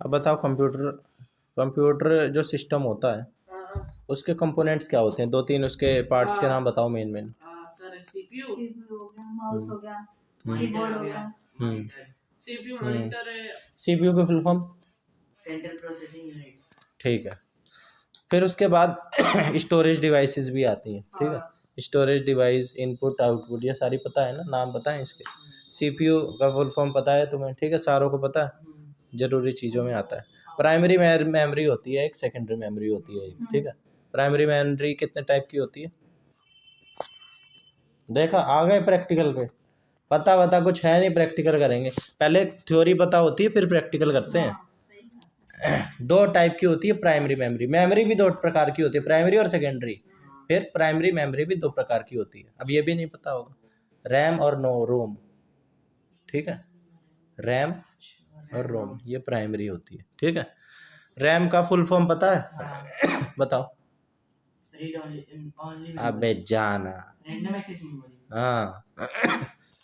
अब बताओ, computer computer जो सिस्टम होता है उसके कंपोनेंट्स क्या होते हैं? दो तीन उसके पार्ट्स के नाम बताओ, मेन मेन। सर सीपीयू हो गया, माउस हो गया, हम्म कीबोर्ड हो गया, सीपीयू मॉनिटर है। सीपीयू की full form central processing unit. ठीक है। फिर उसके बाद स्टोरेज डिवाइसेस भी आती हैं, ठीक है। स्टोरेज डिवाइस, इनपुट आउटपुट, ये सारी पता है ना, नाम पता है इसके। सीपीयू का फुल फॉर्म पता है तुम्हें? ठीक है, सारों को पता है, जरूरी चीज़ों में आता है। प्राइमरी मेमोरी होती है एक, सेकेंडरी मेमोरी होती है एक, ठीक है। प्राइमरी मेमोरी कितने टाइप की होती है? देखा, आ गए प्रैक्टिकल पे। पता वता कुछ है नहीं, प्रैक्टिकल करेंगे। पहले थ्योरी पता होती है, फिर प्रैक्टिकल करते हैं। दो टाइप की होती है प्राइमरी मेमोरी। मेमोरी भी दो प्रकार की होती है, प्राइमरी और सेकेंडरी। फिर प्राइमरी मेमोरी भी दो प्रकार की होती है, अब ये भी नहीं पता होगा। रैम और नो रोम, ठीक है। रैम और रोम ये प्राइमरी होती है, ठीक है। रैम का फुल फॉर्म पता है? बताओ। रीड ओनली अबे जाना। Random access memory. हाँ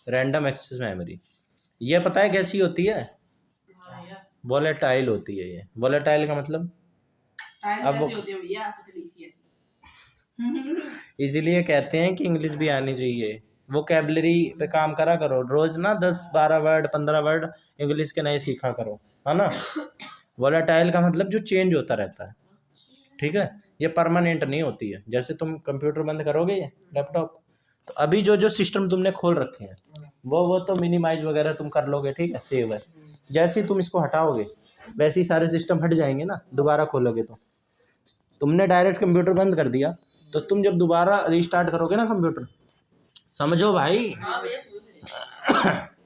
रैंडम एक्सेस मेमोरी। ये पता है कैसी होती है? वोलेटाइल होती है ये। वोलेटाइल का मतलब अब ऐसी होती है भैया, पतली सी ऐसी। इसीलिए कहते हैं कि इंग्लिश भी आनी चाहिए। वोकैबलरी पे काम करा करो रोज ना, 10-12 वर्ड 15 वर्ड इंग्लिश के नए सीखा करो, है ना। वोलेटाइल का मतलब जो चेंज होता रहता है, ठीक है। ये परमानेंट नहीं होती है। जैसे तुम कंप्यूटर बंद करोगे लैपटॉप, तो अभी जो जो सिस्टम तुमने खोल रखे हैं वो तो मिनिमाइज वगैरह तुम कर लोगे, ठीक है, सेव है। जैसे ही तुम इसको हटाओगे वैसे ही सारे सिस्टम हट जाएंगे ना, दोबारा खोलोगे तो। तुमने डायरेक्ट कंप्यूटर बंद कर दिया, तो तुम जब दोबारा रीस्टार्ट करोगे ना कंप्यूटर, समझो भाई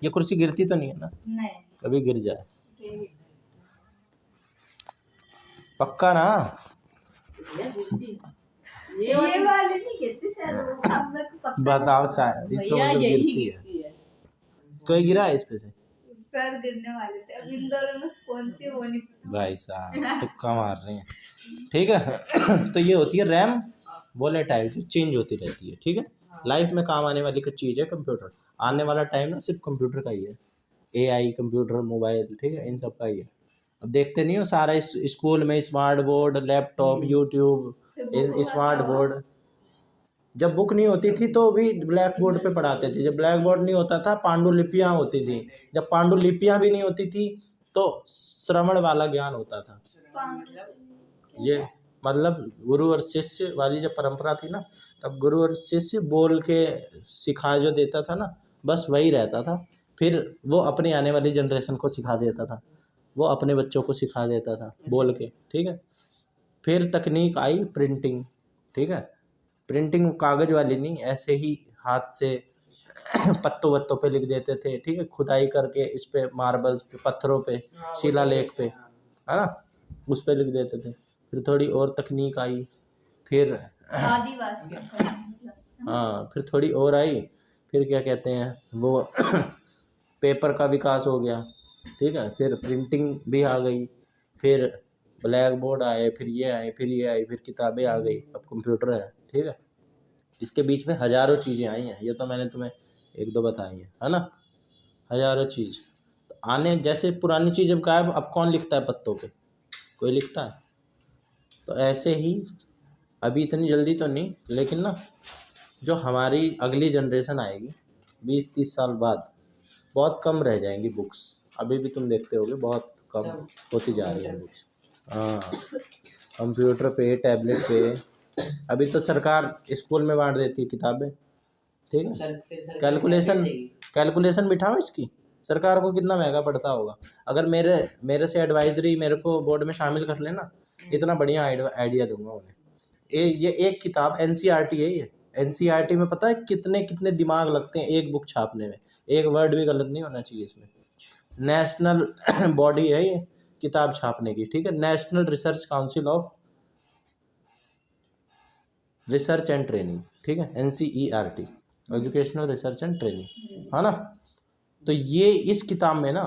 ये कुर्सी गिरती तो नहीं है ना? नहीं। कभी गिर जाए पक्का ना? ये वाली नहीं गिरती सर। बताओ शायद इसको मतलब गिरती है। कोई गिरा है इस पे से? सर गिरने वाले थे, अब इन दोनों में कौन सी वो नहीं। भाई साहब तुक्का मार रहे हैं, ठीक है। तो ये होती है रैम, वोलेटाइल, जो चेंज होती रहती है, ठीक है। लाइफ में काम आने वाली कुछ चीज़ है कंप्यूटर। आने वाला टाइम ना सिर्फ कंप्यूटर का ही है। एआई, कंप्यूटर, मोबाइल, ठीक है, इन सब का ही है। अब देखते नहीं हो सारा इस स्कूल में smart board, laptop, YouTube, smart board. जब बुक नहीं होती थी तो भी ब्लैक बोर्ड पे पढ़ाते थे। जब ब्लैक बोर्ड नहीं होता था, पांडुलिपियाँ होती थी। जब पांडुलिपियाँ भी नहीं होती थी तो श्रवण वाला ज्ञान होता था। ये मतलब गुरु और शिष्य वाली जब परंपरा थी ना, तब गुरु और शिष्य बोल के सिखा जो देता था ना, बस वही रहता था। फिर वो अपनी आने वाली जनरेशन को सिखा देता था, वो अपने बच्चों को सिखा देता था बोल के, ठीक है। फिर तकनीक आई प्रिंटिंग, ठीक है। प्रिंटिंग कागज वाली नहीं, ऐसे ही हाथ से पत्तों वत्तों पे लिख देते थे, ठीक है, खुदाई करके इस पे, मार्बल्स पे, पत्थरों पे, शिलालेख पे, है ना, उस पे लिख देते थे। फिर थोड़ी और तकनीक आई, फिर हाँ फिर थोड़ी और आई, फिर क्या कहते हैं वो पेपर का विकास हो गया, ठीक है। फिर प्रिंटिंग भी आ गई, फिर ब्लैक बोर्ड आए, फिर ये आए, फिर ये आई, फिर किताबें आ गई, अब कंप्यूटर है, ठीक है। इसके बीच में हज़ारों चीज़ें आई हैं, ये तो मैंने तुम्हें एक दो बताई हैं, है ना, हज़ारों चीज़। तो आने जैसे पुरानी चीज़ जब गायब, अब कौन लिखता है पत्तों पे? कोई लिखता है? तो ऐसे ही अभी इतनी जल्दी तो नहीं, लेकिन ना जो हमारी अगली जनरेशन आएगी 20-30 साल बाद, बहुत कम रह जाएंगी बुक्स। अभी भी तुम देखते होगे बहुत कम होती जा रही है बुक्स। हाँ कंप्यूटर पे, टैबलेट पे। अभी तो सरकार स्कूल में बांट देती है किताबें, ठीक है। कैलकुलेशन बिठाओ इसकी, सरकार को कितना महंगा पड़ता होगा। अगर मेरे से एडवाइजरी मेरे को बोर्ड में शामिल कर लेना, इतना बढ़िया आइडिया दूंगा उन्हें। ये एक किताब एनसीईआरटी है, ये एनसीईआरटी में पता है कितने कितने दिमाग लगते हैं एक बुक छापने में। एक वर्ड भी गलत नहीं होना चाहिए इसमें। नेशनल बॉडी है ये किताब छापने की, ठीक है, national research council of research and training, ठीक है, NCERT, educational research and training, है ना। तो ये इस किताब में ना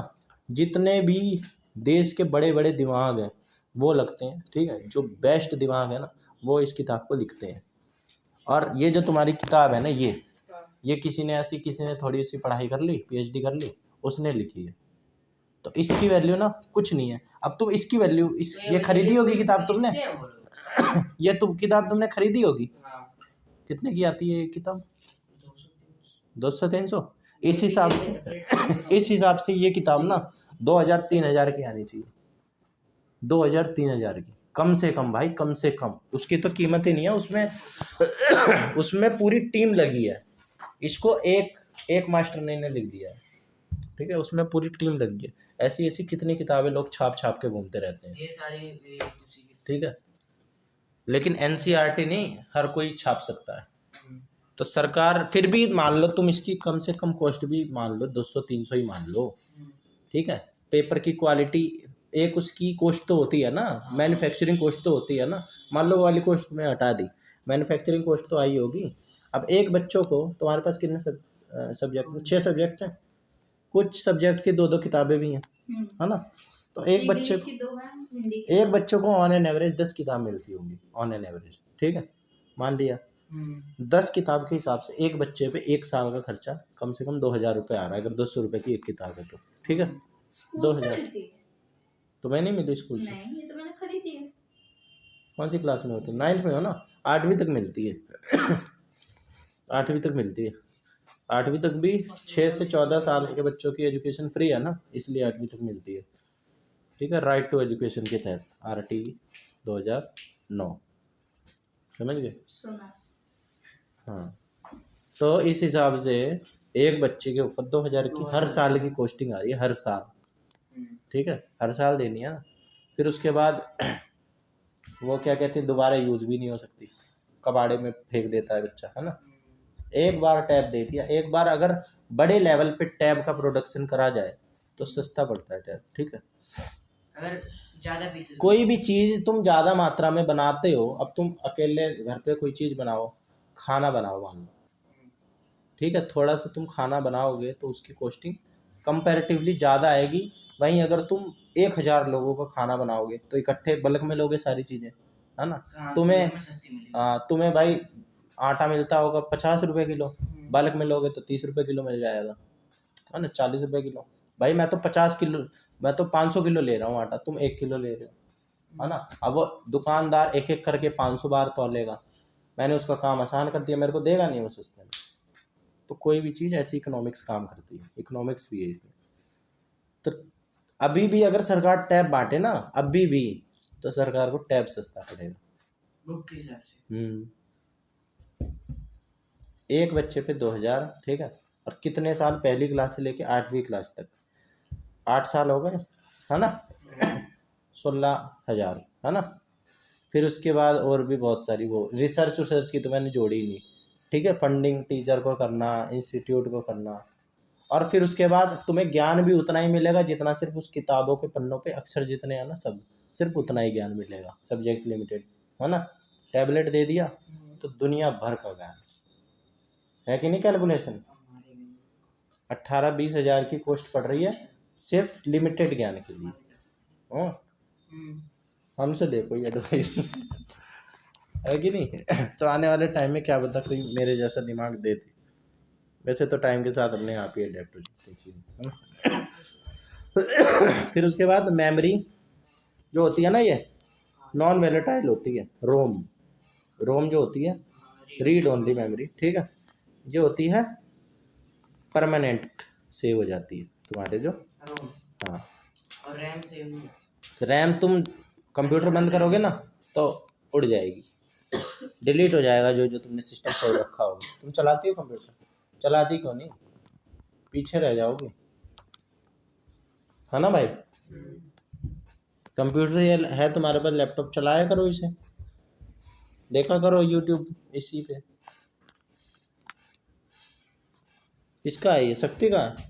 जितने भी देश के बड़े बड़े दिमाग हैं वो लगते हैं, ठीक है। जो बेस्ट दिमाग है ना वो इस किताब को लिखते हैं। और ये जो तुम्हारी किताब है ना, ये किसी ने थोड़ी सी पढ़ाई कर ली, पीएचडी कर ली, उसने लिखी है, तो इसकी वैल्यू ना कुछ नहीं है। अब तुम इसकी वैल्यू ये खरीदी होगी किताब तुमने, ये तुम किताब तुमने खरीदी होगी, कितने की आती है ये किताब? 200-300। इस हिसाब से इस हिसाब से ये किताब ना 2000-3000 की आनी चाहिए, 2000-3000 की कम से कम भाई, कम से कम। उसकी तो कीमत ही नहीं है उसमें उसमें पूरी टीम लगी है, इसको एक मास्टर ने लिख दिया है, ठीक है, उसमें पूरी टीम लगी है। ऐसी ऐसी कितनी किताबें लोग छाप छाप के घूमते रहते हैं, ये सारी ठीक है, लेकिन एनसीईआरटी नहीं हर कोई छाप सकता है। तो सरकार फिर भी मान लो तुम इसकी कम से कम कॉस्ट भी मान लो 200-300 ही मान लो, ठीक है। पेपर की क्वालिटी एक उसकी कॉस्ट तो होती है ना, मैन्युफैक्चरिंग कॉस्ट तो होती है ना, मान लो वो वाली कॉस्ट में हटा दी, मैन्युफैक्चरिंग कॉस्ट तो आई होगी। अब एक बच्चों को, तुम्हारे पास कितने सब्जेक्ट? 6 सब्जेक्ट हैं, कुछ सब्जेक्ट की 2-2 किताबें भी हैं, है ना। तो एक बच्चे को ऑन एन एवरेज 10 किताब मिलती होंगी, ऑन एन एवरेज, ठीक है, मान लिया 10 किताब के हिसाब से एक बच्चे पे 1 साल का खर्चा कम से कम 2000 रुपये आ रहा है, अगर 200 रुपये की एक किताब है तो, ठीक है। 2000 तुम्हें नहीं मिली स्कूल से? नहीं, ये तो मैंने खरीदी है। कौन सी क्लास में हो तुम? 9th में हो ना, 8वीं तक मिलती है 8वीं तक मिलती है, 8वीं तक भी 6 से 14 साल के बच्चों की एजुकेशन फ्री है ना, इसलिए 8वीं तक मिलती है, ठीक है, राइट टू एजुकेशन के तहत RT 2009, समझ गए? सुना। हाँ, तो इस हिसाब से एक बच्चे के ऊपर 2000 की हर साल की कॉस्टिंग आ रही है, हर साल, ठीक है, हर साल देनी है ना। फिर उसके बाद वो क्या कहते हैं, दोबारा यूज़ भी नहीं हो सकती, कबाड़े में फेंक देता है बच्चा, है ना। एक बार टैब दे दिया, एक बार अगर बड़े लेवल पे टैब का प्रोडक्शन करा जाए तो सस्ता पड़ता है टैब, ठीक है। अगर ज़्यादा पीसेस, कोई भी चीज़ तुम ज़्यादा मात्रा में बनाते हो, अब तुम अकेले घर पे कोई चीज़ बनाओ, खाना बनाओ मान लो, ठीक है, थोड़ा सा तुम खाना बनाओगे तो उसकी कॉस्टिंग कंपैरेटिवली ज़्यादा आएगी। वहीं अगर तुम 1000 लोगों का खाना बनाओगे तो इकट्ठे बल्क में लोगे सारी चीज़ें, है ना। तुम्हें भाई आटा मिलता होगा 50 रुपये किलो, बल्क में लोगे तो 30 रुपये किलो मिल जाएगा, है ना, 40 रुपये किलो। भाई मैं तो 50 किलो, मैं तो 500 किलो ले रहा हूँ आटा, तुम 1 किलो ले रहे हो, है ना। अब वो दुकानदार एक एक करके 500 बार तौलेगा, मैंने उसका काम आसान कर दिया, मेरे को देगा नहीं वो सस्ते में। तो कोई भी चीज़ ऐसी इकोनॉमिक्स काम करती है, इकोनॉमिक्स भी है इसमें। तो अभी भी अगर सरकार टैब बांटे ना, अभी भी, तो सरकार को टैब सस्ता पड़ेगा बुक के हिसाब से। एक बच्चे पे 2000, ठीक है, और कितने साल, पहली क्लास से लेके 8वीं क्लास तक, 8 साल हो गए, है ना, 16,000, है ना। फिर उसके बाद और भी बहुत सारी, वो रिसर्च की तो मैंने जोड़ी ही नहीं, ठीक है, फंडिंग टीचर को करना, इंस्टीट्यूट को करना, और फिर उसके बाद तुम्हें ज्ञान भी उतना ही मिलेगा जितना सिर्फ उस किताबों के पन्नों पे अक्षर जितने हैं ना, सब सिर्फ उतना ही ज्ञान मिलेगा, सब्जेक्ट लिमिटेड, है ना। टैबलेट दे दिया तो दुनिया भर का ज्ञान है कि नहीं। कैलकुलेशन 18-20 हज़ार की कॉस्ट पड़ रही है सिर्फ लिमिटेड ज्ञान के लिए। हमसे ले कोई एडवाइस है कि नहीं। तो आने वाले टाइम में क्या पता कोई मेरे जैसा दिमाग दे दे, वैसे तो टाइम के साथ अपने आप ही अडेप्ट हो जाती चीज़ें। फिर उसके बाद मेमोरी जो होती है ना, ये नॉन वोलेटाइल होती है, रोम जो होती है, रीड ओनली मेमोरी, ठीक है, ये होती है परमानेंट सेव हो जाती है तुम्हारे जो, हाँ। और रैम सेव, रैम तुम कंप्यूटर बंद करोगे ना तो उड़ जाएगी, डिलीट हो जाएगा जो जो तुमने सिस्टम सेव रखा होगा। तुम चलाती हो कंप्यूटर? चलाती क्यों नहीं, पीछे रह जाओगे, है ना भाई। कंप्यूटर ये है तुम्हारे पास, लैपटॉप चलाया करो इसे, देखा करो यूट्यूब इसी पे। इसका है ये, शक्ति का है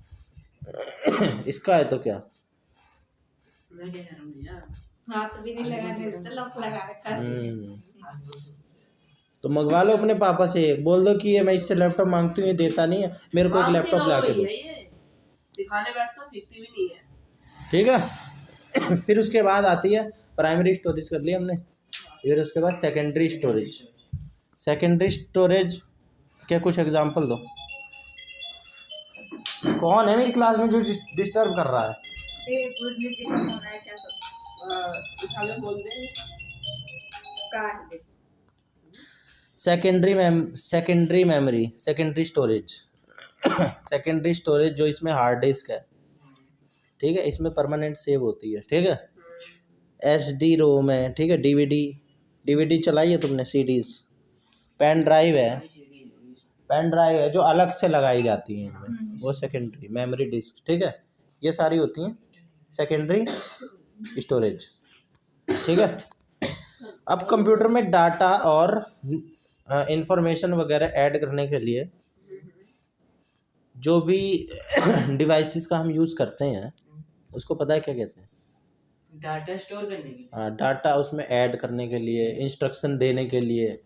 इसका है तो क्या, मैं क्या कह रहा हूँ भैया, हाथ भी नहीं लगाने देता, लॉक लगा रखा है। तो मंगवा लो अपने पापा से, बोल दो कि ये मैं इससे लैपटॉप मांगती हूँ, ये देता नहीं है, मेरे को एक लैपटॉप ला के दो। सिखाने बैठता सीखती भी नहीं है, ठीक है। फिर उसके बाद आती है प्राइमरी स्टोरेज, कर लिया हमने। फिर उसके बाद सेकेंडरी स्टोरेज। सेकेंडरी स्टोरेज के कुछ एग्जांपल दो। कौन है मेरी क्लास में जो डिस्टर्ब कर रहा है? ऐसे पूछ लीजिए कब होना है क्या सब उठा के बोल दे। काट दे। Secondary memory, secondary storage. Secondary storage जो इसमें हार्ड डिस्क है, ठीक है, इसमें परमानेंट सेव होती है, ठीक है। SD रोम है, ठीक है। डीवीडी चलाई है तुमने, सीडीज। पेन ड्राइव है जो अलग से लगाई जाती हैं इनमें, वो सेकेंडरी मेमोरी डिस्क, ठीक है। ये सारी होती हैं सेकेंडरी स्टोरेज, ठीक है। अब कंप्यूटर में डाटा और इंफॉर्मेशन वगैरह ऐड करने के लिए जो भी डिवाइसेस का हम यूज़ करते हैं उसको पता है क्या कहते हैं? डाटा स्टोर करने के लिए। हाँ, डाटा उसमें ऐड करने के लिए, इंस्ट्रक्शन देने के लिए,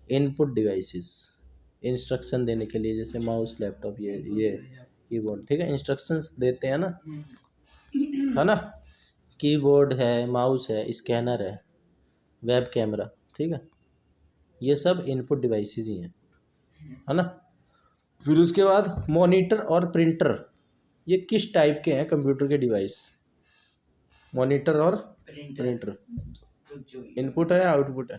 इनपुट डिवाइसेस, इंस्ट्रक्शन देने के लिए, जैसे माउस, लैपटॉप, ये कीबोर्ड, ठीक है। इंस्ट्रक्शंस देते हैं ना, है ना। कीबोर्ड है, माउस है, स्कैनर है, वेब कैमरा, ठीक है। ये सब इनपुट डिवाइसेस ही हैं, है ना। फिर उसके बाद मॉनिटर और प्रिंटर, ये किस टाइप के हैं कंप्यूटर के डिवाइस? मॉनिटर और प्रिंटर इनपुट है, आउटपुट है?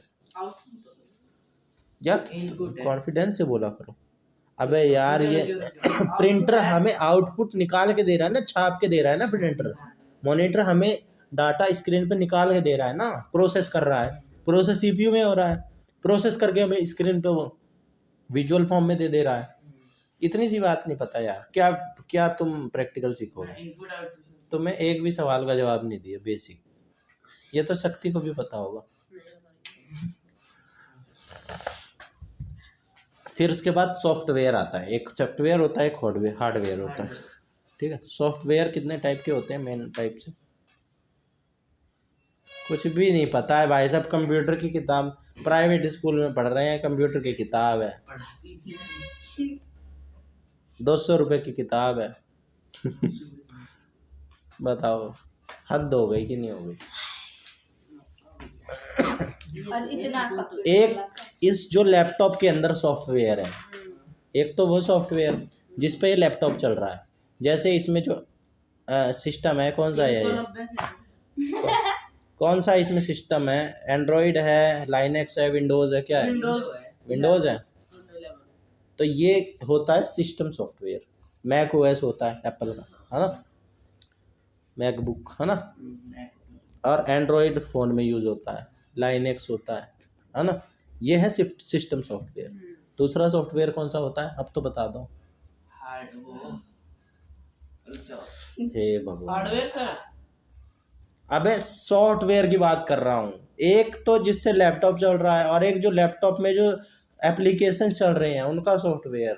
यार Input है। कॉन्फिडेंस से बोला करो। अबे यार ये प्रिंटर हमें आउटपुट निकाल के दे रहा है ना, छाप के दे रहा है ना प्रिंटर। मॉनिटर हमें डाटा स्क्रीन पे निकाल के दे रहा है ना, प्रोसेस कर रहा है, प्रोसेस CPU में हो रहा है, प्रोसेस करके हमें स्क्रीन पे वो विजुअल फॉर्म में दे रहा है। इतनी सी बात नहीं पता यार, क्या क्या तुम प्रैक्टिकल सीखोगे? Input output. तुम्हें एक भी सवाल का जवाब नहीं दिया बेसिक, ये तो शक्ति को भी पता होगा। फिर उसके बाद सॉफ्टवेयर आता है, एक सॉफ्टवेयर होता है, एक हार्डवेयर होता है, ठीक है। सॉफ्टवेयर कितने टाइप के होते हैं मेन टाइप से? कुछ भी नहीं पता है भाई साहब। कंप्यूटर की किताब प्राइवेट स्कूल में पढ़ रहे हैं, कंप्यूटर की किताब है, 200 रुपये की किताब है। बताओ, हद हो गई कि नहीं हो गई? और इतना एक इस जो लैपटॉप के अंदर सॉफ्टवेयर है, एक तो वो सॉफ्टवेयर जिस पे ये लैपटॉप चल रहा है, जैसे इसमें जो सिस्टम है, कौन सा है ये? कौन सा इसमें सिस्टम है? एंड्रॉइड है, लाइनेक्स है, विंडोज़ है, क्या है? विंडोज़ है। तो ये होता है सिस्टम सॉफ्टवेयर। मैक OS होता है एप्पल का, है ना, मैकबुक, है ना। और एंड्रॉइड फ़ोन में यूज़ होता है, लाइनेक्स होता है ना। ये है सिस्टम सॉफ्टवेयर। दूसरा सॉफ्टवेयर कौन सा होता है, अब तो बता दो। हे भगवान, हार्डवेयर सर। अबे सॉफ्टवेयर की बात कर रहा हूँ। एक तो जिससे लैपटॉप चल रहा है, और एक जो लैपटॉप में जो एप्लीकेशन चल रहे हैं उनका सॉफ्टवेयर।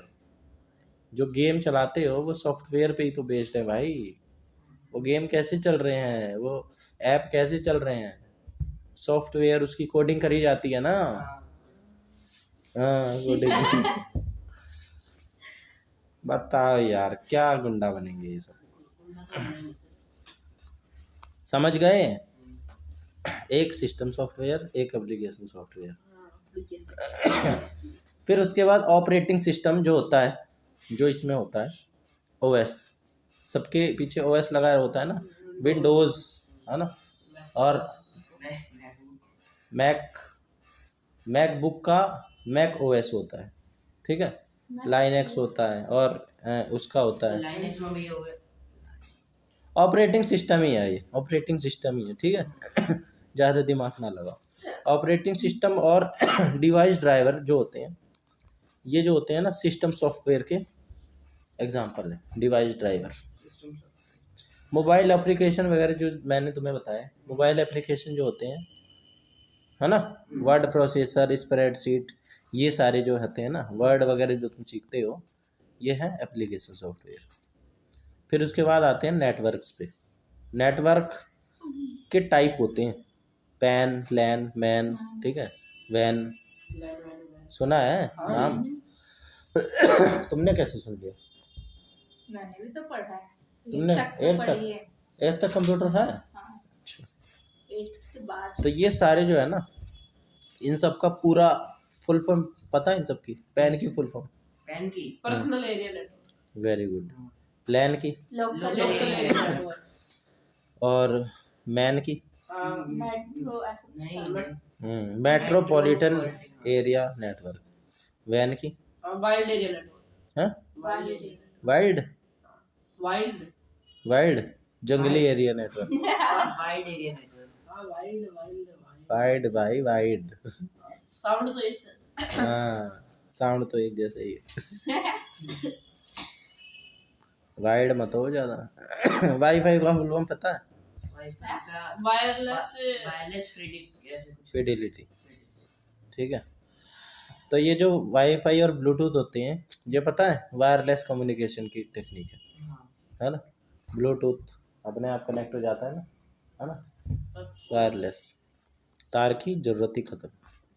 जो गेम चलाते हो वो सॉफ्टवेयर पे ही तो बेस्ड है भाई। वो गेम कैसे चल रहे हैं, वो ऐप कैसे चल रहे हैं, सॉफ्टवेयर उसकी कोडिंग करी जाती है ना। हाँ, कोडिंग। बताओ यार, क्या गुंडा बनेंगे ये सब? समझ गए? एक सिस्टम सॉफ्टवेयर, एक एप्लीकेशन सॉफ्टवेयर। फिर उसके बाद ऑपरेटिंग सिस्टम जो होता है, जो इसमें होता है OS, सबके पीछे OS लगा होता है ना, विंडोज़, है ना। और मैकबुक का मैक OS होता है, ठीक है। लाइनेक्स होता है, और उसका होता है लाइनेक्स में भी हो गया। ऑपरेटिंग सिस्टम ही है, ये ऑपरेटिंग सिस्टम ही है, ठीक है। ज़्यादा दिमाग ना लगाओ। ऑपरेटिंग सिस्टम और डिवाइस ड्राइवर जो होते हैं, ये जो होते हैं ना सिस्टम सॉफ्टवेयर के एग्जांपल है। डिवाइस ड्राइवर, मोबाइल एप्लीकेशन वगैरह जो मैंने तुम्हें बताया, मोबाइल एप्लीकेशन जो होते हैं, है ना, वर्ड प्रोसेसर, स्प्रेडशीट, ये सारे जो होते हैं ना, वर्ड वगैरह जो तुम सीखते हो, ये है एप्लीकेशन सॉफ्टवेयर। फिर उसके बाद आते हैं नेटवर्क्स पे। नेटवर्क के टाइप होते हैं, पैन, लैन, मैन, ठीक है, वैन। सुना है नाम? तुमने कैसे सुन लिया? मैंने भी तो पढ़ा है। तुमने तक तो पढ़ी है। 8 तक कंप्यूटर है? हाँ। 8 के बाद तो ये सारे जो है ना, इन सब का पूरा फुल फॉर्म पता है? इन सब की पैन की फुल फॉर्म? पेन की personal area network. Very good. LAN की? Local local area. और मैन की मेट्रो ऐसे नहीं मेट्रोपॉलिटन एरिया नेटवर्क। वैन की वाइल्ड एरिया नेटवर्क। है वाले वाइल्ड वाइल्ड। वाइल्ड जंगली area network. Wide area network. हाँ वाइल्ड वाइल्ड वाइड भाई वाइड। साउंड तो एक से। हाँ साउंड तो एक जैसा ही है। वाइड मत हो ज़्यादा। वाईफाई का फुल फॉर्म पता है? वाईफाई का वायरलेस वायरलेस ऐसे कुछ। फिडिलिटी। ठीक है, तो ये जो वाईफाई और ब्लूटूथ होते हैं ये पता है वायरलेस कम्युनिकेशन की टेक्निक हाँ। है ना। ब्लूटूथ अपने आप कनेक्ट हो जाता है ना वायरलेस, तार की ज़रूरत ही ख़त्म।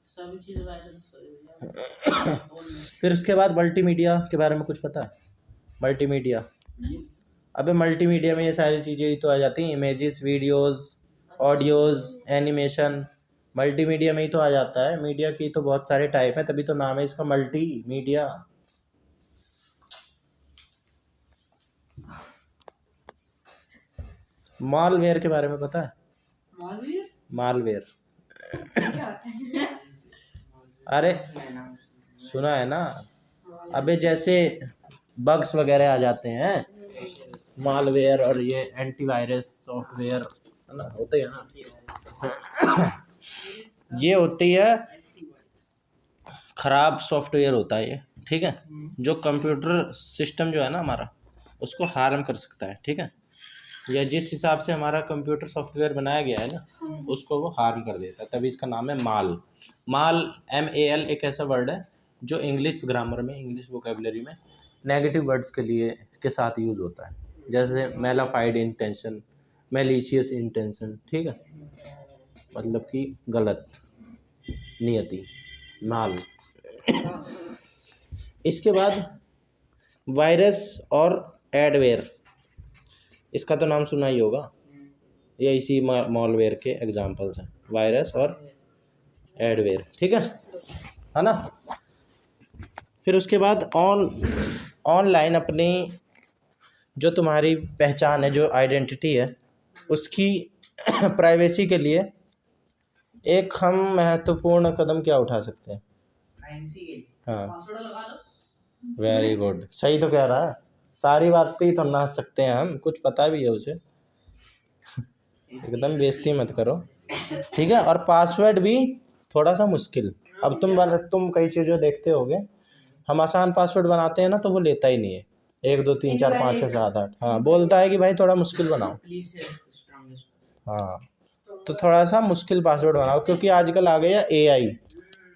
सभी चीज वायरलेस हो गई। फिर उसके बाद मल्टीमीडिया के बारे में कुछ पता है? मल्टीमीडिया, अबे मल्टीमीडिया में ये सारी चीज़ें ही तो आ जाती हैं, images, videos, audios, animation, multimedia में ही तो आ जाता है। मीडिया की तो बहुत सारे टाइप हैं, तभी तो नाम है इसका मल्टीमीडिया। मालवेयर के बारे में पता है? मालवीर मालवेयर, क्या होता है? अरे सुना है ना। अबे जैसे बग्स वगैरह आ जाते हैं, मालवेयर और ये एंटीवायरस सॉफ्टवेयर है ना, होते हैं ना। ये होती है ख़राब सॉफ्टवेयर होता है ये, ठीक है, जो कंप्यूटर सिस्टम जो है ना हमारा उसको हार्म कर सकता है। ठीक है, या जिस हिसाब से हमारा कंप्यूटर सॉफ्टवेयर बनाया गया है ना उसको वो हार्म कर देता है, तभी इसका नाम है माल। माल MAL एक ऐसा वर्ड है जो इंग्लिश ग्रामर में, इंग्लिश वोकेबलरी में नेगेटिव वर्ड्स के लिए के साथ यूज़ होता है, जैसे मैलाफाइड इंटेंशन, मैलिशियस इंटेंशन। ठीक है, मतलब कि गलत नियति, माल। इसके बाद वायरस और एडवेयर, इसका तो नाम सुना ही होगा, ये इसी मॉलवेयर के एग्जांपल्स हैं, वायरस और एडवेयर। ठीक है ना। फिर उसके बाद ऑनलाइन अपनी जो तुम्हारी पहचान है, जो आइडेंटिटी है, उसकी प्राइवेसी के लिए एक हम महत्वपूर्ण कदम क्या उठा सकते हैं? प्राइवेसी के लिए हाँ पासवर्ड लगा लो। वेरी गुड, सही तो कह रहा है। सारी बात पे ही तो ना हंस सकते हैं हम, कुछ पता भी है उसे। एकदम बेइज्जती मत करो, ठीक है। और पासवर्ड भी थोड़ा सा मुश्किल। अब तुम कई चीज़ें देखते होगे, हम आसान पासवर्ड बनाते हैं ना तो वो लेता ही नहीं है, 1 2 3 4 5 6 7 8, हाँ बोलता है कि भाई थोड़ा मुश्किल बनाओ। Please strongest. हाँ तो थोड़ा सा मुश्किल पासवर्ड बनाओ, क्योंकि आजकल आ गया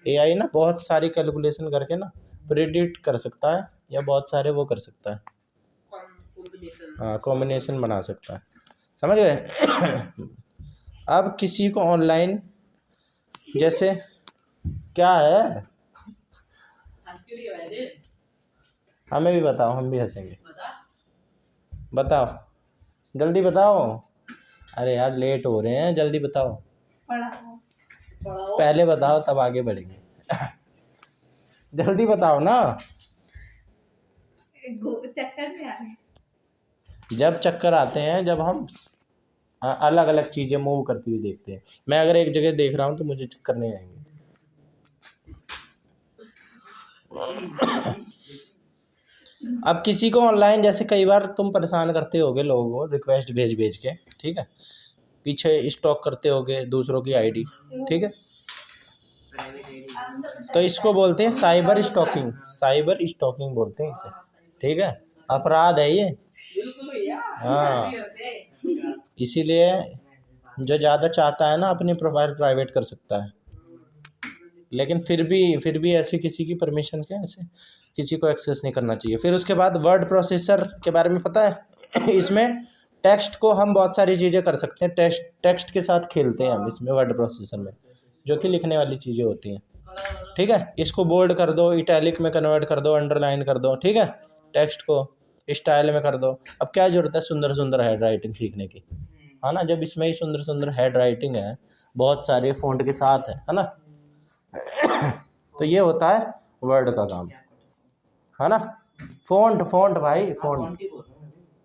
AI ना बहुत सारी कैलकुलेशन करके ना प्रिडिक्ट कर सकता है, या बहुत सारे वो कर सकता है, हाँ कॉम्बिनेशन बना सकता है, समझ गए। अब किसी को ऑनलाइन, जैसे क्या है, हंस के लिए भाई रे हमें भी बताओ, हम भी हंसेंगे। बता। बताओ जल्दी बताओ, अरे यार लेट हो रहे हैं, जल्दी बताओ, पढ़ाओ पढ़ाओ। पहले बताओ तब आगे बढ़ेंगे। जल्दी बताओ ना। चक्कर में आ रहे। जब चक्कर आते हैं, जब हम अलग अलग चीज़ें मूव करती हुई देखते हैं। मैं अगर एक जगह देख रहा हूँ तो मुझे चक्कर नहीं आएंगे। अब किसी को ऑनलाइन, जैसे कई बार तुम परेशान करते होगे लोगों को रिक्वेस्ट भेज भेज के, ठीक है, पीछे स्टॉक करते होगे दूसरों की आईडी, ठीक है, तो इसको बोलते हैं साइबर स्टॉकिंग। साइबर स्टॉकिंग बोलते हैं इसे, ठीक है, अपराध है ये। बिल्कुल भैया। हाँ इसीलिए जो ज़्यादा चाहता है ना अपनी प्रोफाइल प्राइवेट कर सकता है, लेकिन फिर भी ऐसे किसी की परमिशन के ऐसे किसी को एक्सेस नहीं करना चाहिए। फिर उसके बाद वर्ड प्रोसेसर के बारे में पता है? इसमें टेक्स्ट को हम बहुत सारी चीज़ें कर सकते हैं, टेक्स्ट के साथ खेलते हैं हम इसमें वर्ड प्रोसेसर में, जो कि लिखने वाली चीज़ें होती हैं, ठीक है। इसको बोल्ड कर दो, इटैलिक में कन्वर्ट कर दो, अंडरलाइन कर दो, ठीक है, टेक्स्ट को स्टाइल में कर दो। अब क्या ज़रूरत है सुंदर सुंदर हैंड राइटिंग सीखने की, है ना, जब इसमें ही सुंदर सुंदर हैंड राइटिंग है, बहुत सारे फ़ॉन्ट के साथ है ना। तो ये होता है वर्ड का काम, है ना। फ़ॉन्ट भाई, फ़ॉन्ट,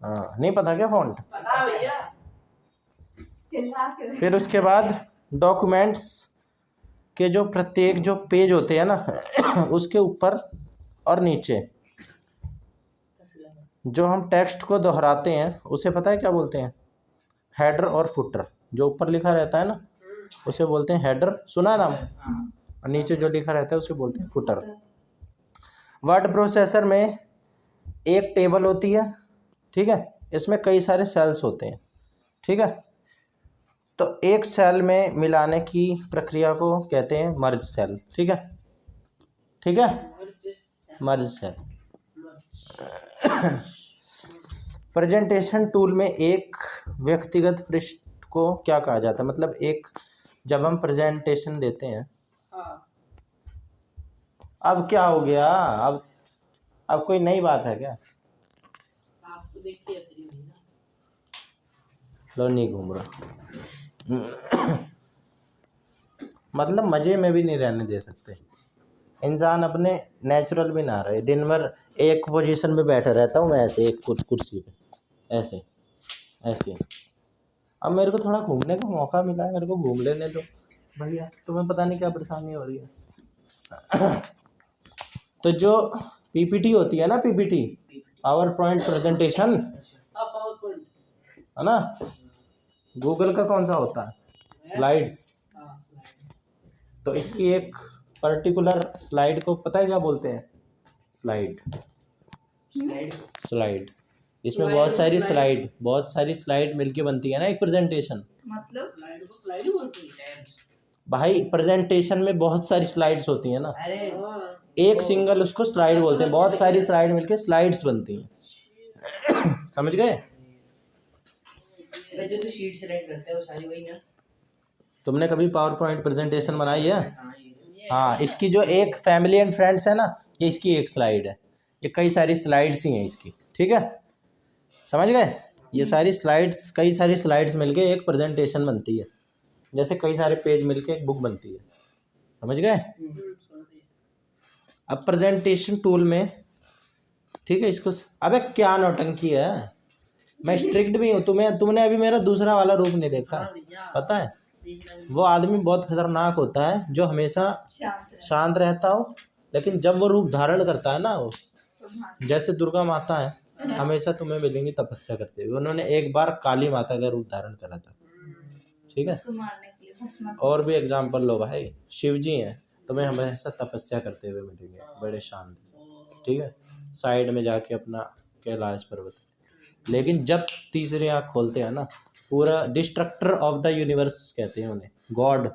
हाँ नहीं पता क्या फ़ॉन्ट? पता भैया। चिल्ला के फिर उसके बाद डॉक्यूमेंट्स के जो प्रत्येक जो पेज होते हैं ना उसके ऊपर और नीचे जो हम टेक्स्ट को दोहराते हैं उसे पता है क्या बोलते हैं? हेडर और फुटर। जो ऊपर लिखा रहता है ना उसे बोलते हैं हेडर, सुना है नाम? और नीचे जो लिखा रहता है उसे बोलते हैं फुटर। वर्ड प्रोसेसर में एक टेबल होती है, ठीक है, इसमें कई सारे सेल्स होते हैं, ठीक है। तो एक सेल में मिलाने की प्रक्रिया को कहते हैं मर्ज सेल, ठीक है, ठीक है, मर्ज सेल। प्रेजेंटेशन टूल में एक व्यक्तिगत पृष्ठ को क्या कहा जाता है? मतलब एक जब हम प्रेजेंटेशन देते हैं, हाँ, अब क्या हो गया? अब कोई नई बात है क्या? आपको देख के ऐसे ही हुई ना। लो नहीं घूम रहा मतलब मज़े में भी नहीं रहने दे सकते। इंसान अपने नेचुरल भी ना रहे। दिन भर एक पोजीशन में बैठा रहता हूँ मैं, ऐसे एक कुर्सी पे, ऐसे ऐसे। अब मेरे को थोड़ा घूमने का मौका मिला है, मेरे को घूम लेने दो भैया, तुम्हें पता नहीं क्या परेशानी हो रही है। तो जो पीपीटी होती है ना, पीपीटी पावर पॉइंट प्रेजेंटेशन, अब पावर पॉइंट। है ना, गूगल का कौन सा होता है? स्लाइड्स। हाँ, slide। तो इसकी एक पर्टिकुलर स्लाइड को पता है क्या बोलते हैं? स्लाइड। स्लाइड। स्लाइड। इसमें Slide बहुत सारी स्लाइड मिलके बनती है ना एक प्रेजेंटेशन। मतलब स्लाइड को स्लाइड ही बोलते हैं। भाई प्रेजेंटेशन में बहुत सारी स्लाइड्स होती है ना, अरे हाँ, एक सिंगल उसको स्लाइड बोलते हैं। बहुत सारी स्लाइड मिलके स्लाइड्स बनती हैं। समझ गए? जो तू शीट सेलेक्ट करते है वो सारी वही ना। तुमने कभी पावर पॉइंट प्रेजेंटेशन बनाई है? हाँ ये हाँ, इसकी जो एक फैमिली एंड फ्रेंड्स है ना, ये इसकी एक स्लाइड है। ये कई सारी स्लाइड्स ही हैं इसकी, ठीक है, समझ गए? ये सारी स्लाइड्स, कई सारी स्लाइड्स मिलके एक प्रेजेंटेशन बनती है, जैसे कई सारे पेज मिलके एक बुक बनती है। समझ गए? अब प्रेजेंटेशन टूल में, ठीक है, इसको अबे क्या नौटंकी है, मैं स्ट्रिक्ट भी हूँ। तुमने अभी मेरा दूसरा वाला रूप नहीं देखा, पता है? वो आदमी बहुत खतरनाक होता है जो हमेशा शांत रहता हो, लेकिन जब वो रूप धारण करता है ना, वो जैसे दुर्गा माता है, हमेशा तुम्हें मिलेंगी तपस्या करते हुए। उन्होंने एक बार काली माता का रूप धारण करा था, ठीक है। उसको मारने के लिए भस्म। और भी एग्जाम्पल लो भाई, शिव जी हैं, तुम्हें हमेशा तपस्या करते हुए मिलेंगे, बड़े शांत से, ठीक है, साइड में जाके अपना कैलाश पर्वत। लेकिन जब तीसरी आँख खोलते हैं ना, पूरा डिस्ट्रक्टर ऑफ द यूनिवर्स कहते हैं उन्हें, गॉड,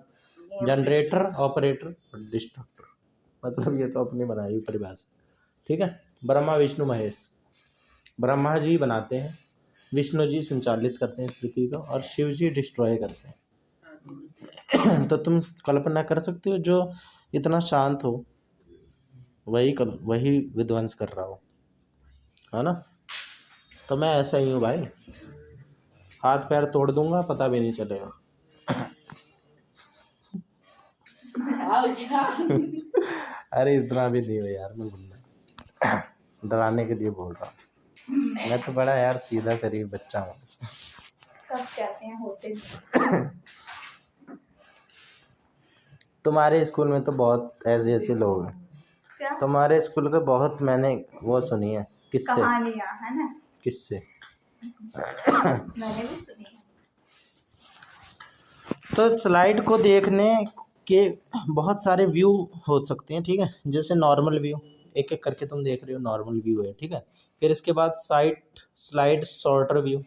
जनरेटर, ऑपरेटर और डिस्ट्रक्टर, मतलब ये तो अपनी बनाई हुई परिभाषा, ठीक है। ब्रह्मा विष्णु महेश, ब्रह्मा जी बनाते हैं, विष्णु जी संचालित करते हैं इस पृथ्वी को, और शिव जी डिस्ट्रॉय करते हैं। तो तुम कल्पना कर सकते हो, जो इतना शांत हो वही विध्वंस कर रहा हो, है ना। तो मैं ऐसा ही हूँ भाई, हाथ पैर तोड़ दूंगा, पता भी नहीं चलेगा। अरे इतना भी नहीं हो यार, मैं बोलना डराने के लिए बोल रहा हूँ। मैं तो बड़ा यार सीधा शरीफ बच्चा हूँ। सब कहते हैं होते नहीं। तुम्हारे स्कूल में तो बहुत ऐसे ऐसे लोग हैं। क्या तुम्हारे स्कूल के बहुत मैंने वो सुनी है, किससे? कहानियां है ना, किससे? मैंने भी सुनी है। तो स्लाइड को देखने के बहुत सारे व्यू हो सकते हैं, ठीक है। जैसे नॉर्मल व्यू, एक एक करके तुम देख रहे हो, नॉर्मल व्यू है, ठीक है। फिर इसके बाद स्लाइड शॉर्टर व्यू,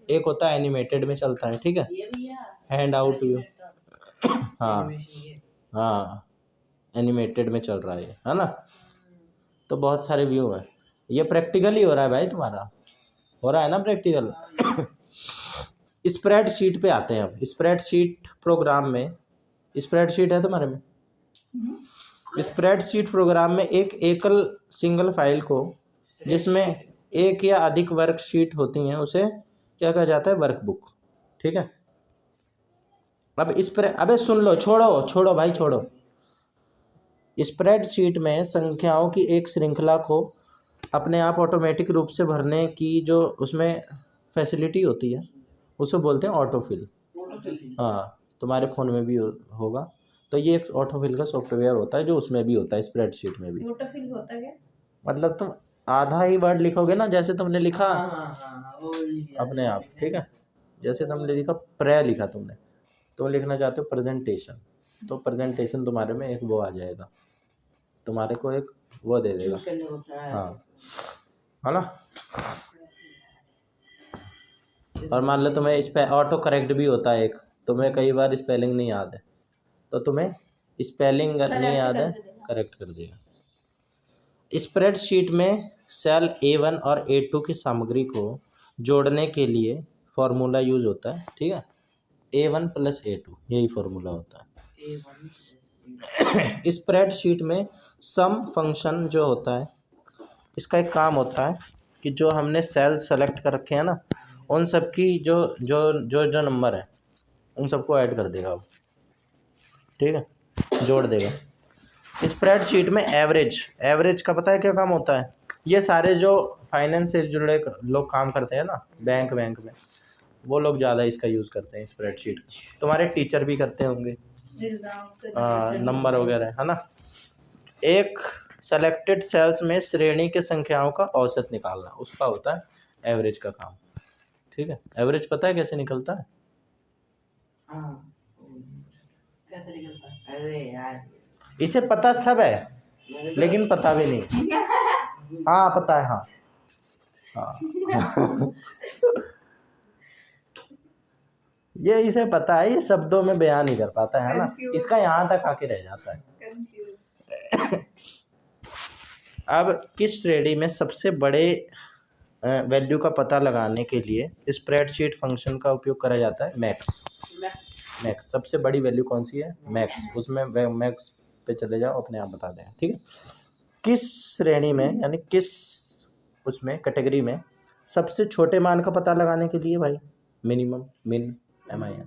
एक होता है एनिमेटेड में चलता है, ठीक है, ये भैया हैंड आउट व्यू। हाँ animation ये। हाँ, एनिमेटेड में चल रहा है ना। तो बहुत सारे व्यू हैं। ये प्रैक्टिकल ही हो रहा है भाई, तुम्हारा हो रहा है ना प्रैक्टिकल। स्प्रेड शीट पे आते हैं अब। स्प्रेड शीट प्रोग्राम में, स्प्रेड शीट है तुम्हारे में? स्प्रेड शीट प्रोग्राम में एक एकल सिंगल फाइल को, जिसमें एक या अधिक वर्कशीट होती हैं, उसे क्या कहा जाता है? वर्कबुक, ठीक है। अब अबे सुन लो, छोड़ो भाई, छोड़ो। स्प्रेड शीट में संख्याओं की एक श्रृंखला को अपने आप ऑटोमेटिक रूप से भरने की जो उसमें फैसिलिटी होती है, उसे बोलते हैं ऑटोफिल। ऑटोफिल। हाँ, तुम्हारे फ़ोन में भी होगा। तो ये एक ऑटोफिल का सॉफ्टवेयर होता है जो उसमें भी होता है, स्प्रेडशीट में भी। ऑटोफिल होता क्या? मतलब तुम आधा ही वर्ड लिखोगे ना, जैसे तुमने लिखा हाँ वो लिख जाते अपने हैं, आप, लिखने ठीक है। से। जैसे तुमने लिखा प्रे लिखा तुमने, तुम लिखना चाहते हो प्रेजेंटेशन, तो प्रेजेंटेशन तुम्हारे में एक वो आ जाएगा, तुम्हारे को एक वो दे देगा। चूज करने को होता है। हाँ, है ना। और मान लो तुम्हें इस पे ऑटो करेक्ट भी होता है एक, तुम्हें कई बार स्पेलिंग नहीं याद है तो तुम्हें स्पेलिंग नहीं याद है, करेक्ट कर देगा। स्प्रेडशीट में सेल A1 और A2 की सामग्री को जोड़ने के लिए फॉर्मूला यूज होता है, ठीक है। A1 + A2 यही फॉर्मूला होता है। A1 स्प्रेडशीट में सम फंक्शन जो होता है, इसका एक काम होता है कि जो हमने सेल सेलेक्ट कर रखे हैं ना, उन सब की जो जो जो जो नंबर है उन सबको ऐड कर देगा वो, ठीक है, जोड़ देगा। स्प्रेडशीट में एवरेज का पता है क्या काम होता है? ये सारे जो फाइनेंस से जुड़े लोग काम करते हैं ना, बैंक में, वो लोग ज़्यादा इसका यूज़ करते हैं स्प्रेडशीट। तुम्हारे टीचर भी करते होंगे, एग्जाम नंबर वगैरह, है ना। एक सेलेक्टेड सेल्स में श्रेणी के संख्याओं का औसत निकालना, उसका होता है एवरेज का काम, ठीक है। एवरेज पता है कैसे निकलता है? हाँ कैसे निकलता है? अरे यार इसे पता सब है लेकिन पता भी नहीं। हाँ पता है, हाँ हाँ ये इसे पता है, ये शब्दों में बयान नहीं कर पाता है ना, Confused. इसका यहाँ तक आके रह जाता है। कंफ्यूज। अब किस श्रेणी में सबसे बड़े वैल्यू का पता लगाने के लिए स्प्रेडशीट फंक्शन का उपयोग करा जाता है? मैक्स। सबसे बड़ी वैल्यू कौन सी है? मैक्स। उसमें मैक्स पे चले जाओ, अपने आप बता देगा, ठीक है। किस श्रेणी में, यानी किस उसमें कैटेगरी में सबसे छोटे मान का पता लगाने के लिए भाई? मिनिमम, मिन, MIN।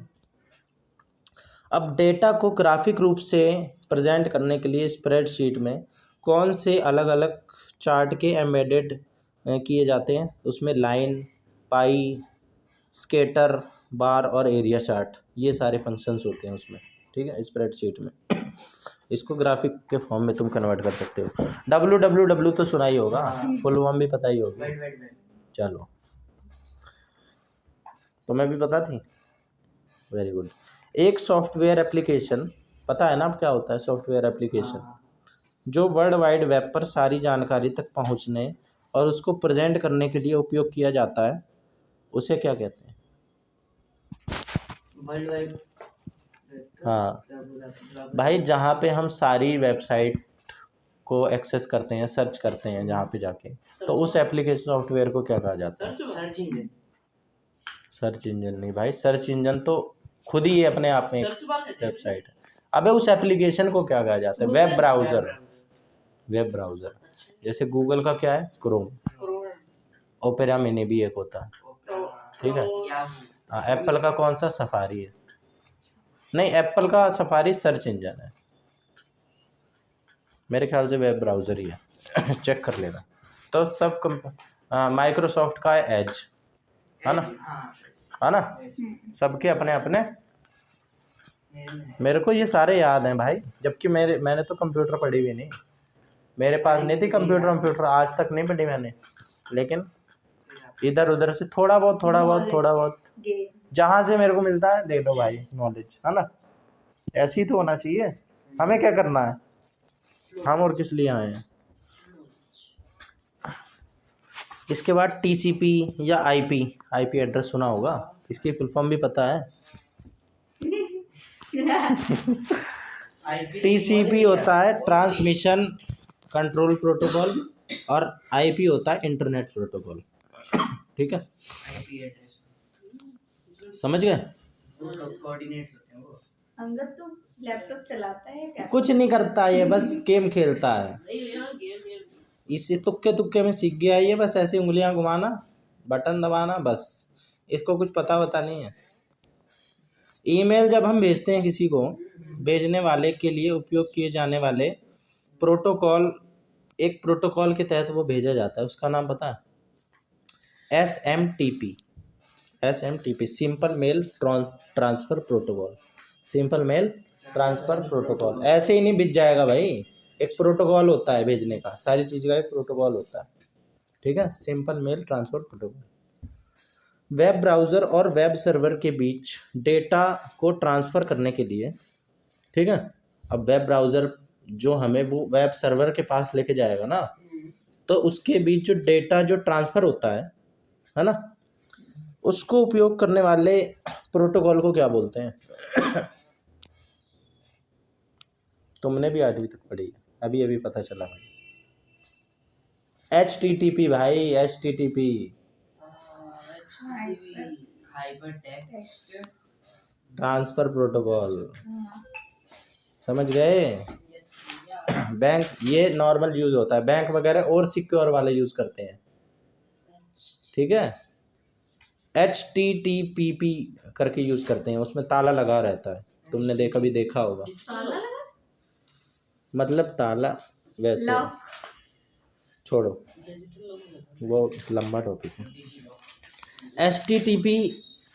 अब डेटा को ग्राफिक रूप से प्रेजेंट करने के लिए स्प्रेडशीट में कौन से अलग अलग चार्ट के एम्बेडेड किए जाते हैं? उसमें लाइन, पाई, स्केटर, बार और एरिया चार्ट, ये सारे फंक्शंस होते हैं उसमें, ठीक है, स्प्रेडशीट में। इसको ग्राफिक के फॉर्म में तुम कन्वर्ट कर सकते हो। WWW तो सुना ही होगा, फुल फॉर्म भी पता ही होगी। वेट चलो, तुम्हें भी पता थी, वेरी गुड। एक सॉफ्टवेयर एप्लीकेशन, पता है ना अब क्या होता है सॉफ्टवेयर एप्लीकेशन? जो वर्ल्ड वाइड वेब पर सारी जानकारी तक पहुंचने और उसको प्रेजेंट करने के लिए उपयोग किया जाता है, उसे क्या कहते हैं? World wide. हाँ भाई, जहाँ पे हम सारी वेबसाइट को एक्सेस करते हैं, सर्च करते हैं जहाँ पे जाके, तो उस एप्लीकेशन सॉफ्टवेयर को क्या कहा जाता है? Search engine. सर्च इंजन नहीं भाई, सर्च इंजन तो खुद ही अपने आप में एक सर्च बार कहते हैं। वेबसाइट है। अबे उस एप्लीकेशन को क्या कहा जाता है? Web browser. वेब ब्राउज़र, जैसे गूगल का क्या है? क्रोम। ओपेरा मिनी भी एक होता है, ठीक है। हाँ, एप्पल का कौन सा? सफारी है। नहीं, एप्पल का सफारी सर्च इंजन है, मेरे ख्याल से वेब ब्राउज़र ही है चेक कर लेना। तो सब माइक्रोसॉफ्ट का है एज, है ना, है ना। सबके अपने अपने, मेरे को ये सारे याद हैं भाई, जबकि मैंने तो कंप्यूटर पढ़ी भी नहीं, मेरे पास नहीं थी कंप्यूटर आज तक नहीं पढ़ी मैंने, लेकिन इधर उधर से थोड़ा बहुत जहाँ से मेरे को मिलता है ले लो भाई नॉलेज, है ना। ऐसे ही तो होना चाहिए। हमें क्या करना है, हम और किस लिए आए हैं। इसके बाद TCP या IP एड्रेस सुना होगा, इसकी फुल फॉर्म भी पता है? TCP होता है ट्रांसमिशन कंट्रोल प्रोटोकॉल और IP होता है इंटरनेट प्रोटोकॉल, ठीक है, आईपी एड्रेस समझ गए? कोऑर्डिनेट्स होते हैं वो। अंगद तो लैपटॉप चलाता है क्या? कुछ नहीं करता ये, बस गेम खेलता है। नहीं यहाँ गेम इसे तुक्के में सीख गया ये, बस ऐसे उंगलियां घुमाना, बटन दबाना, बस। इसको कुछ पता नहीं है। ईमेल जब हम भेजते हैं किसी को, भेजने वाले के लिए उपयोग किए जाने वाले प्रोटोकॉल, एक प्रोटोकॉल के तहत वो भेजा जाता है, उसका नाम पता है? SMTP। SMTP, simple mail transfer protocol. Simple mail transfer protocol ऐसे ही नहीं बिक जाएगा भाई, एक प्रोटोकॉल होता है भेजने का, सारी चीज़ का एक प्रोटोकॉल होता है, ठीक है। Simple mail transfer protocol web browser और वेब सर्वर के बीच डेटा को ट्रांसफ़र करने के लिए, ठीक है। अब वेब ब्राउज़र जो हमें वो वेब सर्वर के पास लेके जाएगा ना, तो उसके बीच जो डेटा जो ट्रांसफ़र होता है ना, उसको उपयोग करने वाले प्रोटोकॉल को क्या बोलते हैं? तुमने भी 8वीं तक पढ़ी है, अभी अभी पता चला भाई। HTTP भाई, HTTP hyper text transfer protocol, समझ गए। बैंक ये नॉर्मल यूज़ होता है, बैंक वगैरह और सिक्योर वाले यूज़ करते हैं, ठीक है। HTTP करके यूज़ करते हैं, उसमें ताला लगा रहता है, तुमने कभी देखा होगा, ताला लगा मतलब ताला वैसे। लॉक छोड़ो, वो लंबा टॉपिक है। HTTP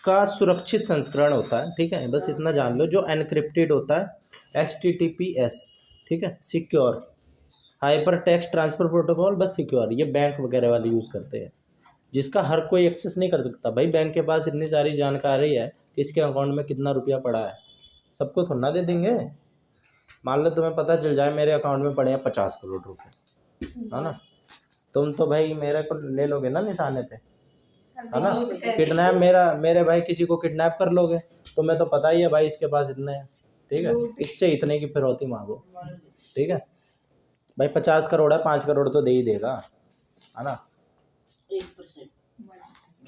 का सुरक्षित संस्करण होता है, ठीक है, बस इतना जान लो, जो एनक्रिप्टेड होता है HTTPS, ठीक है, secure hyper text transfer protocol, बस सिक्योर, ये बैंक वगैरह वाले यूज़ करते हैं, जिसका हर कोई एक्सेस नहीं कर सकता भाई। बैंक के पास इतनी सारी जानकारी है कि इसके अकाउंट में कितना रुपया पड़ा है, सबको थोड़ा ना दे देंगे। मान लो तुम्हें पता चल जाए मेरे अकाउंट में पड़े हैं 50 करोड़ रुपए, है ना, तुम तो भाई मेरे को ले लोगे ना निशाने पे, है ना। किडनैप मेरे भाई किसी को किडनैप कर लोगे, तुम्हें तो पता ही है भाई इसके पास इतने हैं, ठीक है, इससे इतने की फिरौती मांगो, ठीक है भाई। 50 करोड़ है, 5 करोड़ तो दे ही देगा, है ना।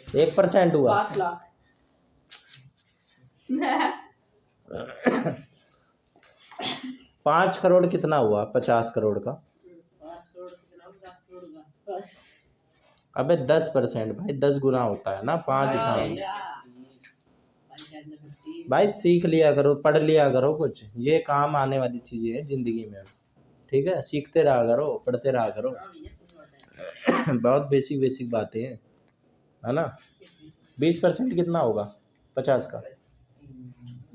1% हुआ 5 लाख 5 करोड़ कितना हुआ 50 करोड़ का? 5 करोड़ कितना 10 करोड़ का बस अबे 10% भाई, 10 गुना होता है ना, 5 भाई सीख लिया करो, पढ़ लिया करो, कुछ ये काम आने वाली चीज़ें हैं ज़िंदगी में, ठीक है, सीखते रहा करो, पढ़ते रहा करो। बहुत बेसिक बातें हैं, है ना। 20% कितना होगा 50 का?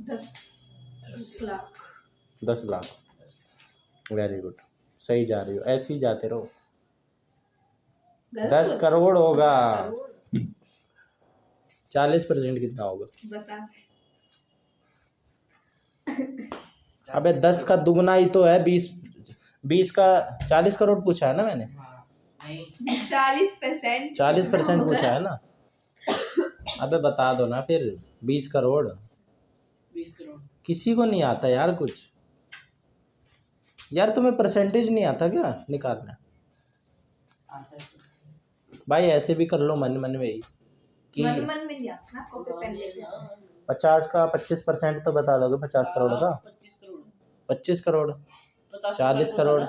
10 लाख 10 लाख। वेरी गुड, सही जा रही हो, ऐसे ही जाते रहो। 10 करोड़ होगा। 40% कितना होगा? बता अबे 10 का दुगना ही तो है, 20 का 40 करोड़ पूछा है ना मैंने, 40% 40% पूछा है ना। अबे बता दो ना फिर, 20 करोड़ 20 करोड़ किसी को नहीं आता यार कुछ। यार तुम्हें परसेंटेज नहीं आता क्या निकालना? भाई ऐसे भी कर लो मन में ही कि मन में नहीं आता ना, कॉपी पेन ले लेना। 50 का 25% तो बता दोगे 50 करोड़ का? 25 करोड़ 40 करोड़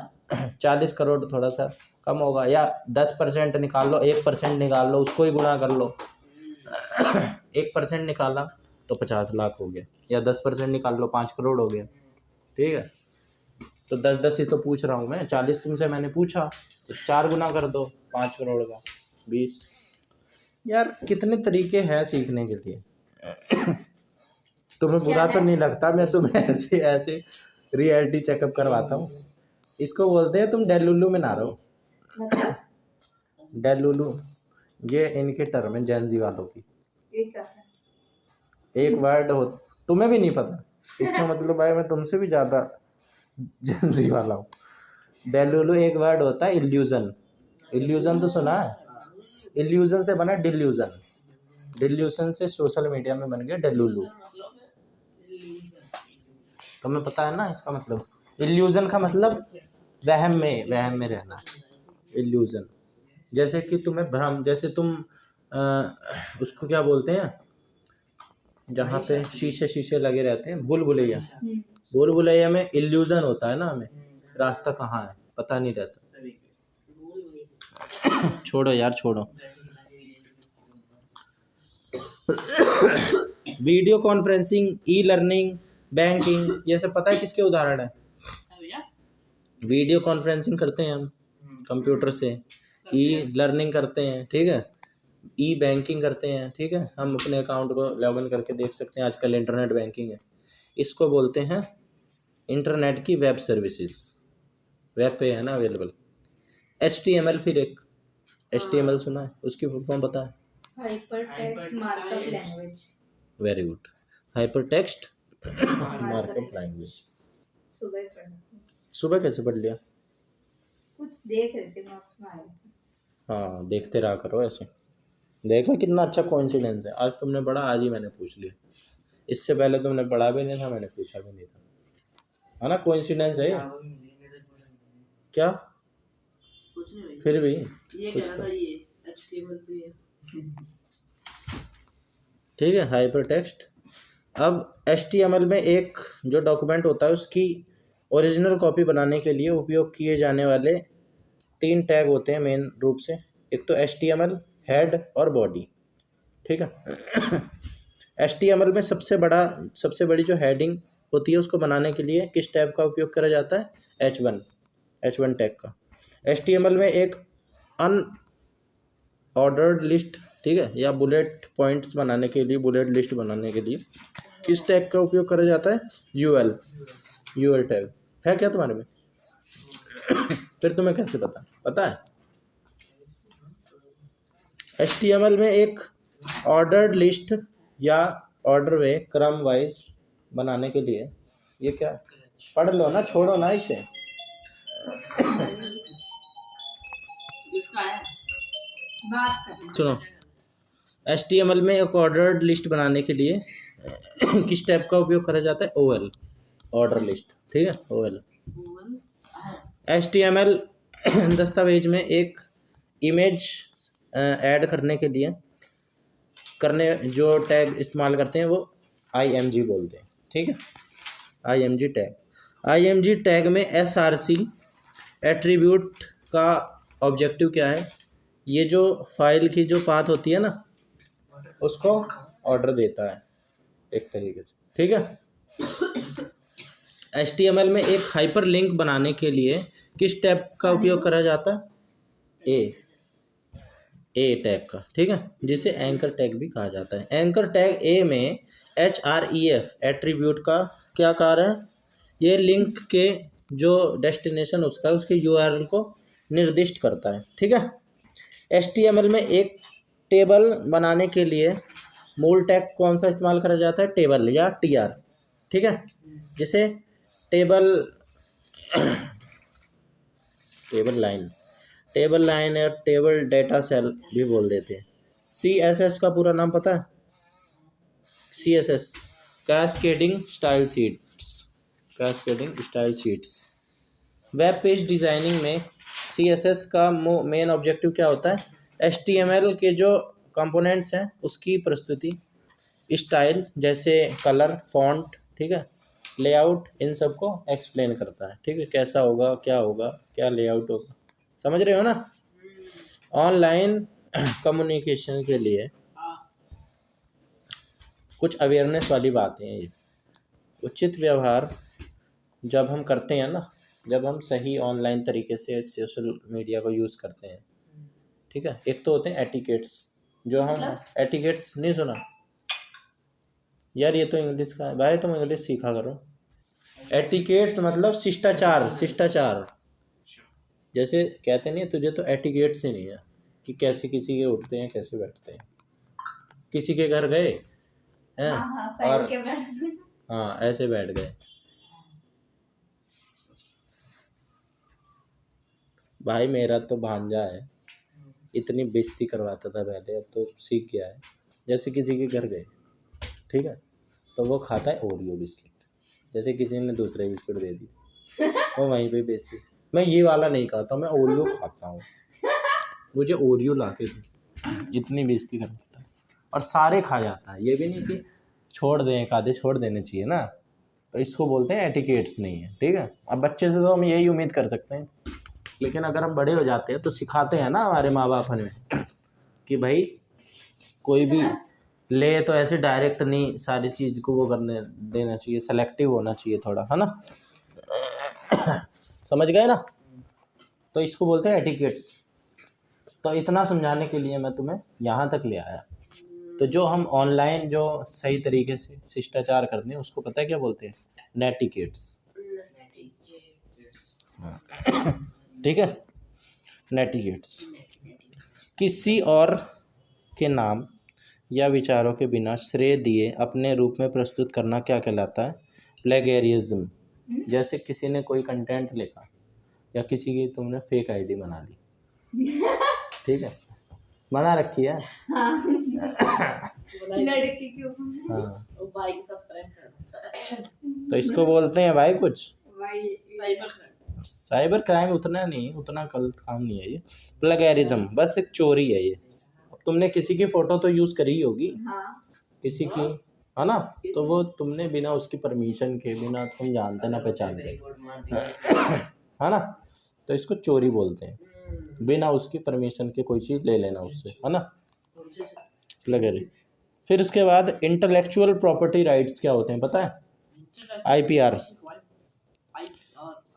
40 करोड़ थोड़ा सा कम होगा, या 10% निकाल लो, 1% निकाल लो, उसको ही गुणा कर लो। 1% निकाला तो 50 लाख हो गया, या 10% निकाल लो 5 करोड़ हो गया, ठीक है। तो 10 ही तो पूछ रहा हूँ मैं, 40 तुमसे मैंने पूछा, तो 4 गुना कर दो 5 करोड़ का 20। यार कितने तरीके हैं सीखने के लिए। तुम्हें बुरा तो नहीं लगता मैं तुम्हें ऐसे रियलिटी चेकअप करवाता हूँ? इसको बोलते हैं तुम डेलुलू में ना रहो। डेलुलू ये इनके टर्म है जेंजी वालों की, एक वर्ड हो, तुम्हें भी नहीं पता इसका मतलब भाई मैं तुमसे भी ज़्यादा जेंजी वाला हूँ। डेलुलू एक वर्ड होता है इल्यूजन। इल्यूजन तो सुना है? इल्यूजन से बना डिल्यूजन, डिल्यूजन से सोशल मीडिया में बन गया डेलुलू। तुम्हें पता है ना इसका मतलब? इल्यूजन का मतलब वहम में रहना, इल्यूजन। जैसे कि तुम्हें भ्रम, जैसे तुम उसको क्या बोलते हैं जहाँ पे शीशे लगे रहते हैं, भूल भुलैया। भूल भुलैया में इल्यूजन होता है ना, हमें रास्ता कहाँ है पता नहीं रहता। छोड़ो यार छोड़ो। Video conferencing, e learning, banking, ये सब पता है किसके उदाहरण है? वीडियो कॉन्फ्रेंसिंग करते हैं हम कंप्यूटर से, ई लर्निंग करते हैं, ठीक है, ई बैंकिंग करते हैं, ठीक है, हम अपने अकाउंट को लॉगिन करके देख सकते हैं, आजकल इंटरनेट बैंकिंग है, इसको बोलते हैं इंटरनेट की वेब सर्विसेज, वेब पे है ना अवेलेबल। HTML, फिर एक HTML सुना है, उसकी फुल फॉर्म पता है? Hyper text markup language. Very good, hyper text markup language. सुबह पढ़ा, सुबह कैसे पढ़ लिया? कुछ देख रहे थे मैं उसमें आया था। हाँ, देखते रहा करो ऐसे। देखो कितना अच्छा कोइंसिडेंस है, आज तुमने पढ़ा, आज ही मैंने पूछ लिया, इससे पहले तुमने पढ़ा भी नहीं था, मैंने पूछा भी नहीं था, है ना? कोइंसिडेंस है ये। क्या? कुछ नहीं भाई, फिर भी ये कुछ कह रहा तो था ये HTML पे ये ठीक है, हाइपर टेक्स्ट। अब HTML में एक जो डॉक्यूमेंट होता है उसकी ओरिजिनल कॉपी बनाने के लिए उपयोग किए जाने वाले 3 टैग होते हैं मेन रूप से। एक तो HTML, हेड और बॉडी, ठीक है। HTML में सबसे बड़ी जो हेडिंग होती है उसको बनाने के लिए किस टैग का उपयोग करा जाता है? H1 टैग का। HTML में एक अनऑर्डर्ड लिस्ट, ठीक है, या बुलेट पॉइंट्स बनाने के लिए, बुलेट लिस्ट बनाने के लिए किस टैग का उपयोग करा जाता है? UL tag. है क्या तुम्हारे में? फिर तुम्हें कैसे पता है? HTML में एक ऑर्डर्ड लिस्ट या ऑर्डर वे, क्रम वाइज बनाने के लिए, ये क्या है? पढ़ लो ना, छोड़ो ना इसे। इसका है बात करना। सुनो, HTML में एक ऑर्डर्ड लिस्ट बनाने के लिए किस टैग का उपयोग करा जाता है? OL, ऑर्डर लिस्ट, ठीक है, OL। HTML दस्तावेज में एक इमेज ऐड करने के लिए जो टैग इस्तेमाल करते हैं वो IMG बोलते हैं, ठीक है, IMG टैग में SRC एट्रीब्यूट का ऑब्जेक्टिव क्या है? ये जो फाइल की जो पाथ होती है ना उसको ऑर्डर देता है एक तरीके से, ठीक है। HTML में एक हाइपर लिंक बनाने के लिए किस टैग का उपयोग करा जाता है? ए टैग का, ठीक है, जिसे एंकर टैग भी कहा जाता है। एंकर टैग ए में href एट्रीब्यूट का क्या कार्य है? ये लिंक के जो डेस्टिनेशन उसका, उसके URL को निर्दिष्ट करता है, ठीक है। HTML में एक टेबल बनाने के लिए मूल टैग कौन सा इस्तेमाल करा जाता है? टेबल या TR, ठीक है, जिसे टेबल लाइन या टेबल डेटा सेल भी बोल देते हैं। CSS का पूरा नाम पता है? CSS, cascading style sheets. Web page designing में CSS का मेन ऑब्जेक्टिव क्या होता है? HTML के जो कंपोनेंट्स हैं उसकी प्रस्तुति, स्टाइल जैसे कलर, फॉन्ट, ठीक है, लेआउट, इन सब को एक्सप्लेन करता है, ठीक है, कैसा होगा, क्या लेआउट होगा, समझ रहे हो ना? ऑनलाइन कम्युनिकेशन के लिए कुछ अवेयरनेस वाली बातें हैं ये। उचित व्यवहार जब हम करते हैं ना, जब हम सही ऑनलाइन तरीके से सोशल मीडिया को यूज़ करते हैं, ठीक है, एक तो होते हैं एटिकेट्स, जो हम एटिकेट्स नहीं सुना यार? ये तो इंग्लिश का है भाई, तुम इंग्लिश सीखा करो। एटिकेट्स मतलब शिष्टाचार, जैसे कहते नहीं, तुझे तो एटिकेट्स ही नहीं है कि कैसे किसी के उठते हैं, कैसे बैठते हैं। किसी के घर गए हैं और हाँ ऐसे बैठ गए, भाई मेरा तो भांजा है, इतनी बेइज्जती करवाता था पहले, अब तो सीख गया है। जैसे किसी के घर गए, ठीक है, तो वो खाता है ओरियो बिस्किट, जैसे किसी ने दूसरे बिस्किट दे दी वो वहीं पे बेइज्जती। मैं ये वाला नहीं खाता, मैं ओरियो खाता हूँ, मुझे ओरियो ला के दो, इतनी बेइज्जती करता है। और सारे खा जाता है, ये भी नहीं कि छोड़ दें, एक आधे छोड़ देने चाहिए ना, तो इसको बोलते हैं एटिकेट्स नहीं है, ठीक है। अब बच्चे से तो हम यही उम्मीद कर सकते हैं, लेकिन अगर हम बड़े हो जाते हैं तो सिखाते हैं ना हमारे माँ बाप हमें कि भाई कोई भी ले तो ऐसे डायरेक्ट नहीं सारी चीज़ को वो करने देना चाहिए, सेलेक्टिव होना चाहिए थोड़ा, है ना? समझ गए ना? तो इसको बोलते हैं एटिकेट्स। तो इतना समझाने के लिए मैं तुम्हें यहाँ तक ले आया। तो जो हम ऑनलाइन जो सही तरीके से शिष्टाचार करते हैं उसको पता है क्या बोलते हैं? नेटिकेट्स। ठीक है, नेटिकेट्स। किसी और के नाम या विचारों के बिना श्रेय दिए अपने रूप में प्रस्तुत करना क्या कहलाता है? प्लेगेरिज्म। जैसे किसी ने कोई कंटेंट लिखा या किसी की तुमने फेक आईडी बना ली, ठीक है, बना रखी है, हाँ लड़की के ऊपर हाँ, वो भाई के साथ प्रेम करता है। तो इसको बोलते हैं भाई कुछ भाई साइबर क्राइम। Cyber crime. उतना नहीं, उतना गलत काम नहीं है ये, प्लेगेरिज्म बस एक चोरी है ये। अब तुमने किसी की फ़ोटो तो यूज़ करी होगी, हाँ किसी की, है ना, तो वो तुमने बिना उसकी परमिशन के, बिना तुम जानते ना पहचानते, है ना, तो इसको चोरी बोलते हैं। बिना उसकी परमिशन के कोई चीज़ ले लेना उससे, है ना, प्लेगेरिज्म। फिर उसके बाद इंटेलेक्चुअल प्रॉपर्टी राइट्स क्या होते हैं पता है? IPR।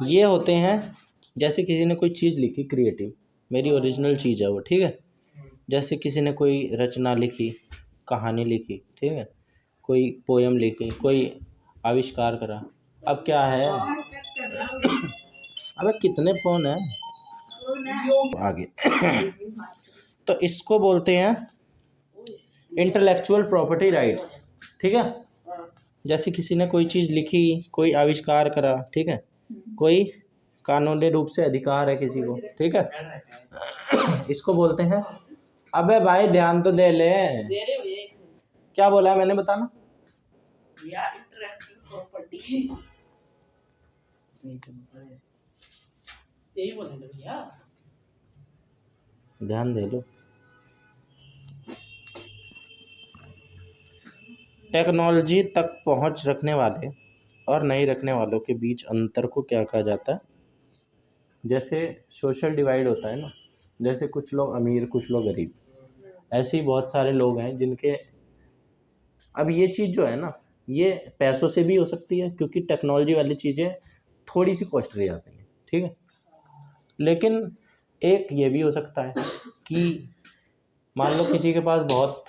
ये होते हैं जैसे किसी ने कोई चीज़ लिखी क्रिएटिव, मेरी ओरिजिनल चीज़ है वो, ठीक है। जैसे किसी ने कोई रचना लिखी, कहानी लिखी, ठीक है, कोई पोयम लिखी, कोई आविष्कार करा। अब क्या है, अबे कितने फ़ोन हैं आगे। तो इसको बोलते हैं इंटेलेक्चुअल प्रॉपर्टी राइट्स, ठीक है। जैसे किसी ने कोई चीज़ लिखी, कोई आविष्कार करा, ठीक है, कोई कानूनी रूप से अधिकार है किसी को, ठीक है, इसको बोलते हैं। अबे भाई ध्यान तो दे ले, दे रहे भैया एक मिनट। क्या बोला है मैंने, बताना। भैया इंटरेक्टिव प्रॉपर्टी यही बोलेंगे भैया। ध्यान दे लो। टेक्नोलॉजी तक पहुंच रखने वाले और नहीं रखने वालों के बीच अंतर को क्या कहा जाता है? जैसे सोशल डिवाइड होता है ना, जैसे कुछ लोग अमीर कुछ लोग गरीब, ऐसे ही बहुत सारे लोग हैं जिनके, अब ये चीज़ जो है ना, ये पैसों से भी हो सकती है क्योंकि टेक्नोलॉजी वाली चीज़ें थोड़ी सी कॉस्टली आती हैं, ठीक है। लेकिन एक ये भी हो सकता है कि मान लो किसी के पास बहुत,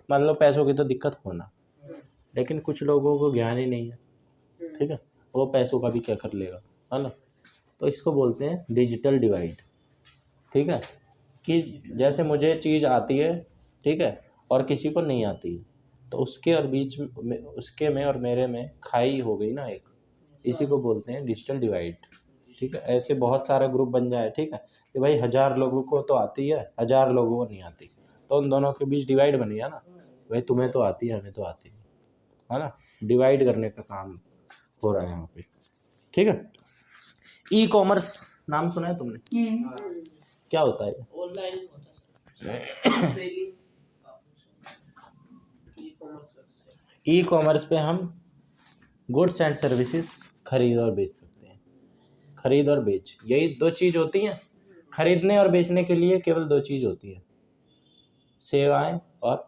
मान लो पैसों की तो दिक्कत होना, लेकिन कुछ लोगों को ज्ञान ही नहीं है, ठीक है, वो पैसों का भी क्या कर लेगा, है ना। तो इसको बोलते हैं डिजिटल डिवाइड, ठीक है, कि जैसे मुझे चीज़ आती है, ठीक है, और किसी को नहीं आती है, तो उसके और बीच में, उसके में और मेरे में खाई हो गई ना एक, इसी को बोलते हैं डिजिटल डिवाइड, ठीक है। ऐसे बहुत सारा ग्रुप बन जाए, ठीक है, कि भाई 1000 लोगों को तो आती है, 1000 लोगों को नहीं आती, तो उन दोनों के बीच डिवाइड बन गया ना, भाई तुम्हें तो आती है, हमें तो आती नहीं, है ना। डिवाइड करने का काम हो रहा है यहाँ पे, ठीक है। ई-कॉमर्स नाम सुना है तुमने? क्या होता है? ऑनलाइन होता है सेलिंग ई-कॉमर्स। ई-कॉमर्स पे हम गुड्स एंड सर्विसेज खरीद और बेच सकते हैं। खरीद और बेच, यही दो चीज़ होती हैं। खरीदने और बेचने के लिए केवल दो चीज़ होती है, सेवाएं और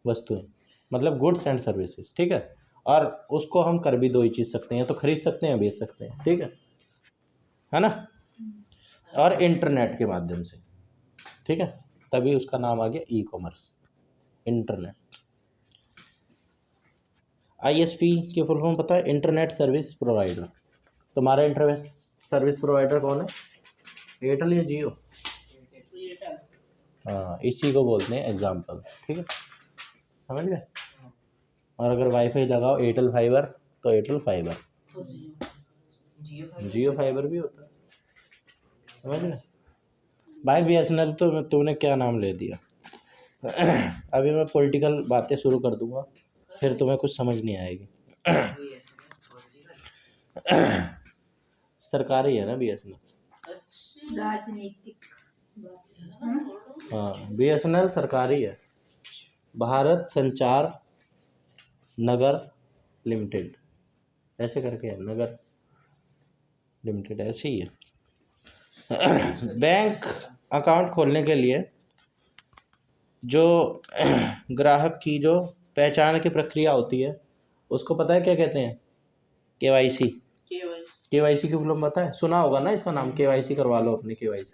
वस्तुएं, मतलब गुड्स एंड सर्विसेज, ठीक है। और उसको हम कर भी दो ही चीज़ सकते हैं, तो खरीद सकते हैं, बेच सकते हैं, ठीक है ना। और इंटरनेट के माध्यम से, ठीक है, तभी उसका नाम आ गया ई कॉमर्स, इंटरनेट। ISP की फुल फॉर्म पता है? Internet service provider. तुम्हारा इंटरनेट सर्विस प्रोवाइडर कौन है? एयरटेल या जियो? हाँ, इसी को बोलते हैं एग्जाम्पल, ठीक है, समझ गए। और अगर वाईफाई लगाओ एयरटेल फाइबर तो एयरटेल फाइबर, जियो फाइबर भी होता है, समझ गए भाई। BSNL तो तुमने क्या नाम ले दिया। अभी मैं पॉलिटिकल बातें शुरू कर दूंगा, फिर तुम्हें कुछ समझ नहीं आएगी। सरकारी है ना BSNL। राजनीतिक हाँ, BSNL सरकारी है, भारत संचार नगर लिमिटेड, ऐसे करके है, नगर लिमिटेड ऐसे ही है। बैंक अकाउंट खोलने के लिए जो ग्राहक की जो पहचान की प्रक्रिया होती है उसको पता है क्या कहते हैं? KYC। KYC की प्रॉब्लम पता है? सुना होगा ना इसका नाम, KYC करवा लो अपनी KYC।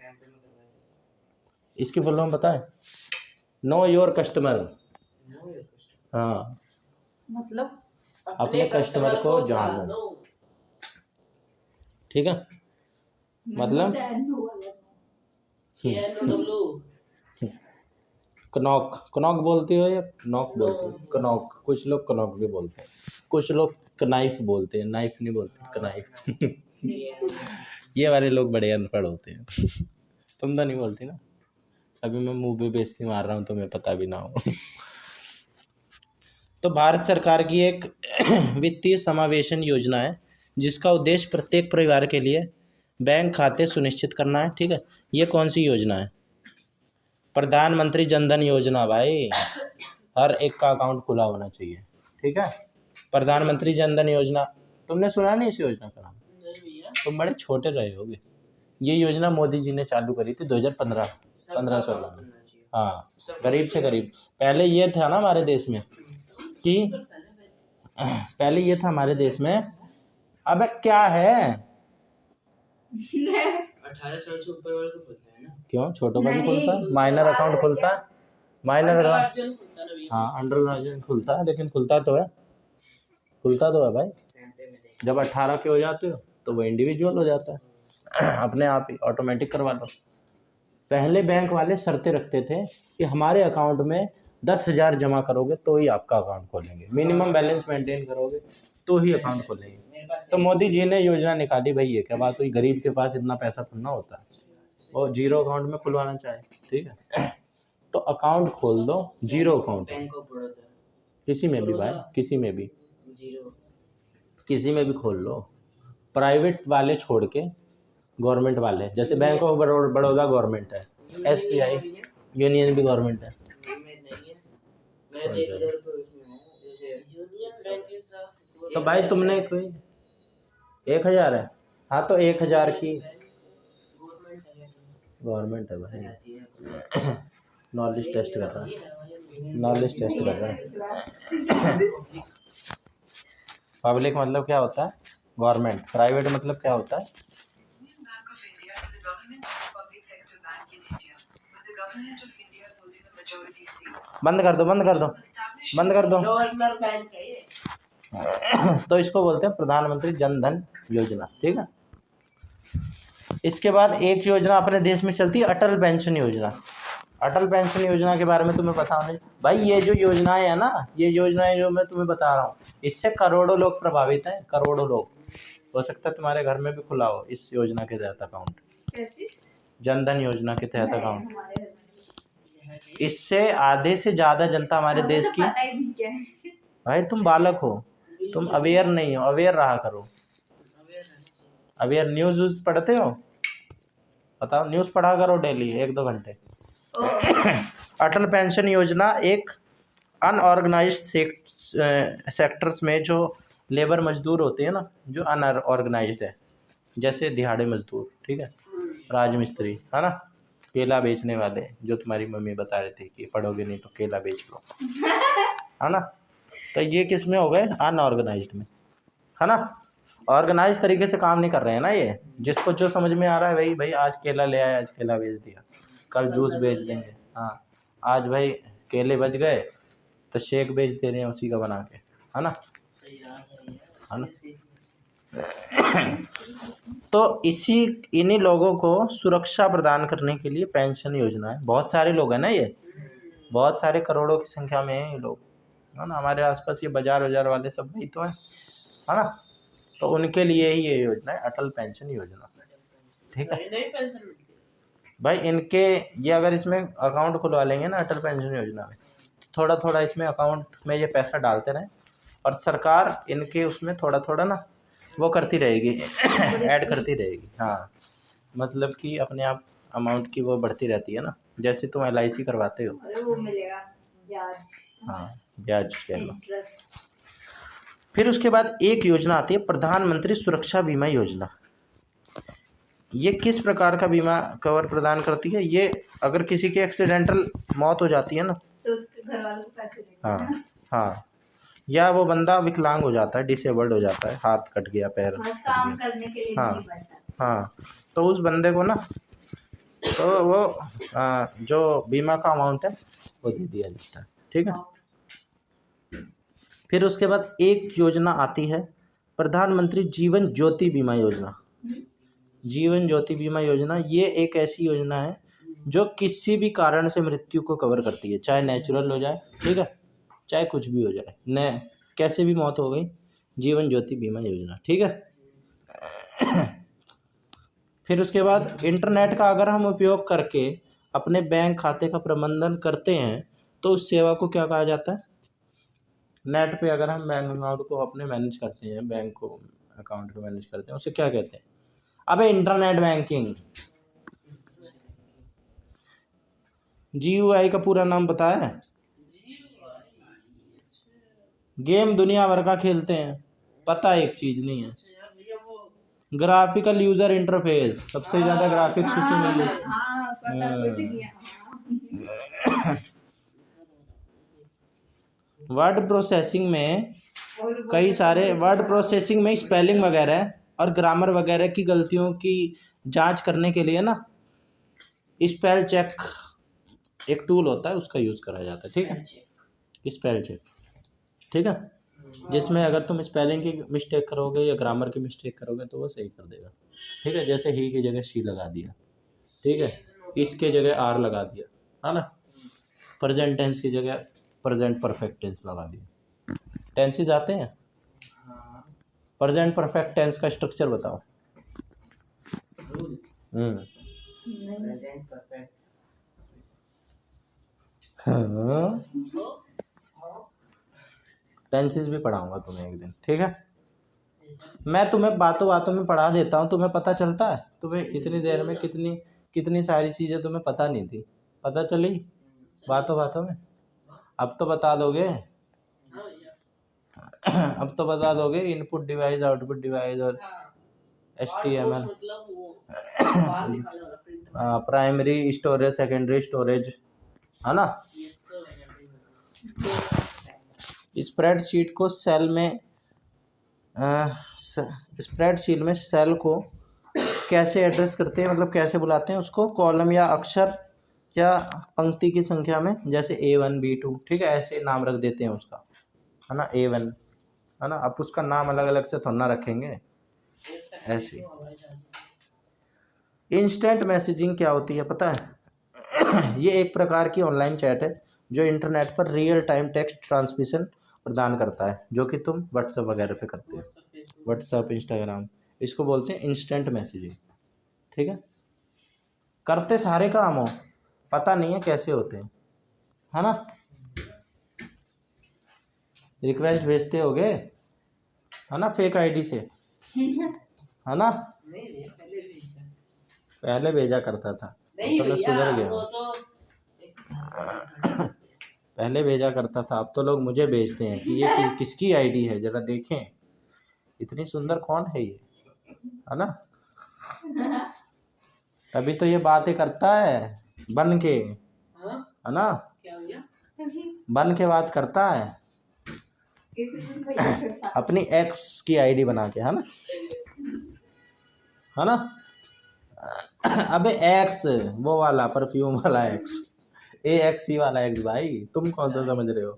इसकी फुल फॉर्म पता है? Know your customer. Know your customer. हाँ, मतलब अपने कस्टमर को जानो। लो। ठीक है, मतलब KNOW। कनॉक, कनॉक बोलते हो या नॉक बोलते हो? कनॉक, कुछ लोग कनॉक भी बोलते हैं, कुछ लोग कनाइफ बोलते हैं, नाइफ नहीं बोलते, कनाइफ। ये वाले लोग बड़े अनपढ़ होते हैं। तुम तो नहीं बोलती ना, अभी मैं मुंह पे बेइज्जती मार रहा हूँ, तुम्हें पता भी ना हो। तो भारत सरकार की एक वित्तीय समावेशन योजना है जिसका उद्देश्य प्रत्येक परिवार के लिए बैंक खाते सुनिश्चित करना है। ठीक है, ये कौन सी योजना है? प्रधानमंत्री जनधन योजना भाई, हर एक का अकाउंट खुला होना चाहिए। ठीक है, प्रधानमंत्री जनधन योजना, तुमने सुना नहीं इस योजना का नाम? नहीं भैया। तुम बड़े छोटे रहे होगे। ये योजना मोदी जी ने चालू करी थी 2015-16 में। हाँ, गरीब से गरीब। पहले ये था ना हमारे देश में कि पहले ये था हमारे देश में, अबे क्या है, 18 साल से ऊपर वाले को खुलता है ना? क्यों छोटों का भी नहीं। खुलता है? माइनर अकाउंट खुलता है, माइनर अकाउंट। अर्जन खुलता है ना भैया? हाँ, अंडर ग्रेजुएट खुलता है, लेकिन खुलता तो है, खुलता तो है भाई। जब 18 के हो जाते हो तो वो इंडिविजुअल हो जाता है, अपने आप ही ऑटोमेटिक करवा लो। पहले बैंक वाले शर्तें रखते थे कि हमारे अकाउंट में 10,000 जमा करोगे तो ही आपका अकाउंट खोलेंगे, मिनिमम बैलेंस मेंटेन करोगे तो ही अकाउंट खोलेंगे। मेरे पास तो मोदी जी ने योजना निकाली भाई, ये क्या बात हुई? गरीब के पास इतना पैसा थोड़ा ना होता है, वो जीरो अकाउंट में खुलवाना चाहे। ठीक है, तो अकाउंट खोल दो, जीरो अकाउंट है, बैंक ऑफ बड़ौदा किसी में भी भाई, किसी में भी, जीरो। किसी में भी खोल लो, प्राइवेट वाले छोड़ के, गवर्नमेंट वाले, जैसे बैंक ऑफ बड़ौदा गवर्नमेंट है, SBI यूनियन भी गवर्नमेंट है। मेरे तो 1,000 रुपये उसमें है, जैसे यूनियन बैंक। तो भाई तुमने कोई 1,000 है, हाँ तो 1,000 की गवर्नमेंट है भाई। नॉलेज टेस्ट कर रहा है, नॉलेज टेस्ट कर रहा है। पब्लिक मतलब क्या होता है? गवर्नमेंट। प्राइवेट मतलब क्या होता है? बंद कर दो, बंद कर दो, बंद कर दो। गवर्नर बैंक है ये। तो इसको बोलते हैं प्रधानमंत्री जन धन योजना। ठीक है, इसके बाद एक योजना अपने देश में चलती है, अटल पेंशन योजना। अटल पेंशन योजना के बारे में तुम्हें पता होना चाहिए भाई। ये जो योजनाएं है ना, ये योजनाएं जो मैं तुम्हें बता रहा हूँ, इससे करोड़ों लोग प्रभावित हैं, करोड़ों लोग। हो सकता है तुम्हारे घर में भी खुला हो इस योजना के तहत अकाउंट, जन धन योजना के तहत अकाउंट। इससे आधे से ज़्यादा जनता हमारे देश की, भाई तुम बालक हो, तुम अवेयर नहीं हो, अवेयर रहा करो। अवेयर न्यूज़ व्यूज़ पढ़ते हो? बताओ, न्यूज़ पढ़ा करो डेली 1-2 घंटे। अटल पेंशन योजना एक अनऑर्गेनाइज्ड सेक्टर्स में जो लेबर मजदूर होते हैं ना, जो अनऑर्गेनाइज्ड है, जैसे दिहाड़ी मजदूर, ठीक है, राजमिस्त्री, है ना, केला बेचने वाले, जो तुम्हारी मम्मी बता रहे थे कि पढ़ोगे नहीं तो केला बेच लो, है ना। तो ये किस में हो गए? अनऑर्गेनाइज्ड में, है ना। ऑर्गेनाइज तरीके से काम नहीं कर रहे हैं ना ये। जिसको जो समझ में आ रहा है भाई, भाई आज केला ले आया, आज केला बेच दिया, कल जूस बेच देंगे, हाँ आज भाई केले बच गए तो शेक बेच दे रहे हैं उसी का बना के, है ना, है ना। तो इन्हीं लोगों को सुरक्षा प्रदान करने के लिए पेंशन योजना है। बहुत सारे लोग हैं ना, ये बहुत सारे करोड़ों की संख्या में हैं ये लोग, है ना। हमारे आसपास ये बाजार वाले सब वही तो है ना। तो उनके लिए ही ये योजना है, अटल पेंशन योजना। ठीक है भाई, इनके ये अगर इसमें अकाउंट खुलवा लेंगे ना अटल पेंशन योजना में, थोड़ा थोड़ा इसमें अकाउंट में ये पैसा डालते रहें, और सरकार इनके उसमें थोड़ा थोड़ा ना वो करती रहेगी, ऐड करती रहेगी। हाँ, मतलब कि अपने आप अमाउंट की वो बढ़ती रहती है ना, जैसे तुम LIC करवाते हो, वो मिलेगा ब्याज। हाँ ब्याज कह लो। फिर उसके बाद एक योजना आती है प्रधानमंत्री सुरक्षा बीमा योजना। ये किस प्रकार का बीमा कवर प्रदान करती है? ये अगर किसी की एक्सीडेंटल मौत हो जाती है ना, तो उसके घर वालों को पैसे देते हैं। हाँ हाँ, या वो बंदा विकलांग हो जाता है, डिसेबल्ड हो जाता है, हाथ कट गया, पैर हाँ, कट काम गया, करने के लिए हाँ नहीं बचता। हाँ, तो उस बंदे को ना तो वो जो बीमा का अमाउंट है वो दे दिया जाता है, ठीक है। फिर उसके बाद एक योजना आती है प्रधानमंत्री जीवन ज्योति बीमा योजना। जीवन ज्योति बीमा योजना ये एक ऐसी योजना है जो किसी भी कारण से मृत्यु को कवर करती है, चाहे नेचुरल हो जाए, ठीक है, चाहे कुछ भी हो जाए, न कैसे भी मौत हो गई, जीवन ज्योति बीमा योजना, ठीक है। फिर उसके बाद इंटरनेट का अगर हम उपयोग करके अपने बैंक खाते का प्रबंधन करते हैं तो उस सेवा को क्या कहा जाता है? नेट पे अगर हम बैंक अकाउंट को अपने मैनेज करते हैं, बैंक को अकाउंट को मैनेज करते हैं, उसे क्या कहते हैं? अबे इंटरनेट बैंकिंग। GUI का पूरा नाम पता है? गेम दुनिया भर का खेलते हैं, पता एक चीज नहीं है। ग्राफिकल यूजर इंटरफेस, सबसे ज्यादा ग्राफिक्स उसी में यूज। हाँ पता कुछ नहीं है। वर्ड प्रोसेसिंग में और कई सारे वर्ड प्रोसेसिंग में स्पेलिंग वगैरह और ग्रामर वगैरह की गलतियों की जांच करने के लिए ना स्पेल चेक एक टूल होता है, उसका यूज़ करा जाता है, ठीक है, स्पेल चेक, ठीक है, जिसमें अगर तुम स्पेलिंग की मिस्टेक करोगे या ग्रामर की मिस्टेक करोगे तो वो सही कर देगा, ठीक है। जैसे ही की जगह शी लगा दिया, ठीक है, इसके जगह आर लगा दिया, है ना, प्रेजेंट टेंस की जगह प्रेजेंट परफेक्ट टेंस लगा दिया। टेंसेस आते हैं, प्रेजेंट परफेक्ट टेंस का स्ट्रक्चर बताओ। Present perfect. हाँ, टेंसेस भी पढ़ाऊंगा तुम्हें एक दिन, ठीक है। मैं तुम्हें बातों बातों में पढ़ा देता हूँ, तुम्हें पता चलता है, तुम्हें इतनी देर में कितनी कितनी सारी चीज़ें तुम्हें पता नहीं थी, पता चली बातों बातों में। अब तो बता दोगे, अब तो बता दोगे इनपुट डिवाइस, आउटपुट डिवाइस और HTML, primary storage, secondary storage, है ना। स्प्रेडशीट को सेल में स्प्रेडशीट में सेल को कैसे एड्रेस करते हैं, मतलब कैसे बुलाते हैं उसको? कॉलम या अक्षर या पंक्ति की संख्या में, जैसे A1 B2, ठीक है, ऐसे नाम रख देते हैं उसका, है ना, A1, है ना। अब उसका नाम अलग अलग से थोड़ा ना रखेंगे, ऐसे। इंस्टेंट मैसेजिंग क्या होती है पता है? ये एक प्रकार की ऑनलाइन चैट है जो इंटरनेट पर रियल टाइम टेक्स्ट ट्रांसमिशन प्रदान करता है, जो कि तुम व्हाट्सएप वगैरह पे करते हो, व्हाट्सएप, इंस्टाग्राम, इसको बोलते हैं इंस्टेंट मैसेजिंग, ठीक है। करते सारे काम हो, पता नहीं है कैसे होते हैं, है ना। रिक्वेस्ट भेजते होगे, है ना, फेक आईडी से, है ना। पहले भेजा करता था, तो मैं सुधर गया। पहले भेजा करता था, अब तो लोग मुझे भेजते हैं कि ये किसकी आईडी है, जरा देखें, इतनी सुंदर कौन है ये, है ना। तभी तो ये बातें करता है बन के, है ना, बन के बात करता है अपनी एक्स की आईडी बना के, है ना, है ना। अबे एक्स वो वाला परफ्यूम वाला एक्स, AXE वाला एक्स, भाई तुम कौन सा समझ रहे हो?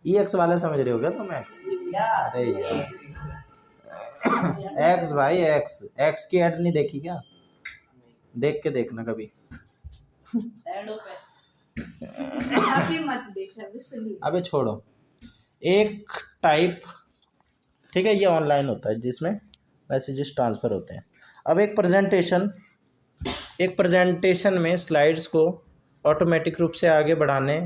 EX वाला समझ रहे हो क्या तुम एक्स? अरे यार एक्स भाई, एक्स, एक्स की ऐड नहीं देखी क्या? देख के देखना कभी। अभी मत देख, अभी सुनिए। अबे छोड़ो, एक टाइप, ठीक है, ये ऑनलाइन होता है जिसमें मैसेजेस ट्रांसफ़र होते हैं। अब एक प्रेजेंटेशन में स्लाइड्स को ऑटोमेटिक रूप से आगे बढ़ाने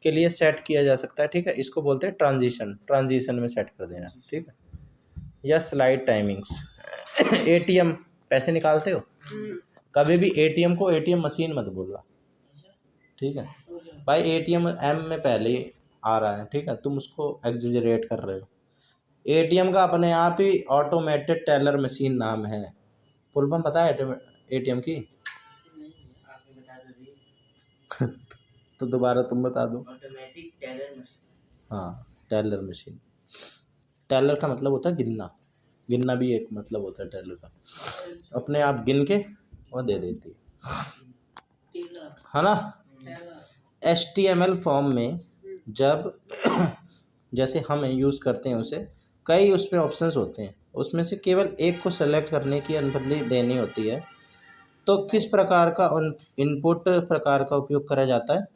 के लिए सेट किया जा सकता है, ठीक है, इसको बोलते हैं ट्रांजिशन में सेट कर देना, ठीक है, या स्लाइड टाइमिंग्स। ATM पैसे निकालते हो, कभी भी ATM को ATM मशीन मत बोलना, ठीक है भाई, ATM M में पहले आ रहा है, ठीक है, तुम उसको एग्जेजरेट कर रहे हो। ATM का अपने आप ही ऑटोमेटेड टेलर मशीन नाम है। फुल फॉर्म पता है ATM की? तो दोबारा तुम बता दो। Automatic teller machine. हाँ, टेलर मशीन। टेलर का मतलब होता है गिनना भी एक मतलब होता है टेलर का, अपने आप गिन के वो दे देती है। है ना। HTML फॉर्म में जब जैसे हम यूज़ करते हैं उसे, कई उसमें ऑप्शंस होते हैं, उसमें से केवल एक को सेलेक्ट करने की अनुमति देनी होती है। तो किस प्रकार का इनपुट प्रकार का उपयोग करा जाता है,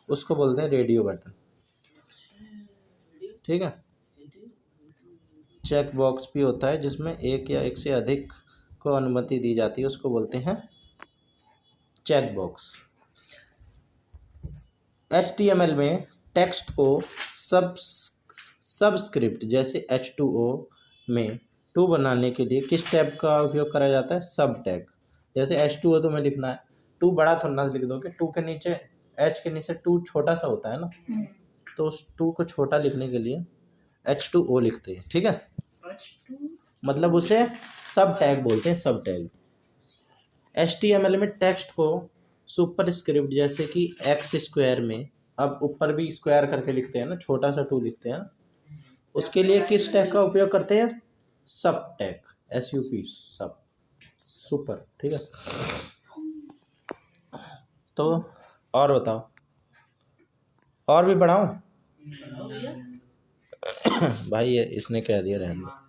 उसको बोलते हैं रेडियो बटन। ठीक है। चेक बॉक्स भी होता है जिसमें एक या एक से अधिक को अनुमति दी जाती है, उसको बोलते हैं चेक बॉक्स। HTML में टेक्स्ट को सबस्क्रिप्ट जैसे H2O में 2 बनाने के लिए किस टैग का उपयोग करा जाता है, सब टैग। जैसे H2O तुम्हें लिखना है, 2 बड़ा थोड़ा लिख दोगे, 2 के नीचे H के नीचे 2 छोटा सा होता है ना, तो उस 2 को छोटा लिखने के लिए H2O लिखते हैं। ठीक है, मतलब उसे सब टैग बोलते हैं, सब टैग। HTML में टेक्स्ट को सुपरस्क्रिप्ट जैसे कि X² में, अब ऊपर भी स्क्वायर करके लिखते हैं ना, छोटा सा 2 लिखते हैं, उसके लिए किस टैग का उपयोग करते हैं, सब टैग, SUP, सब, सुपर। ठीक है, तो और बताओ, और भी बढ़ाऊं? भाई ये इसने कह दिया रहने दो।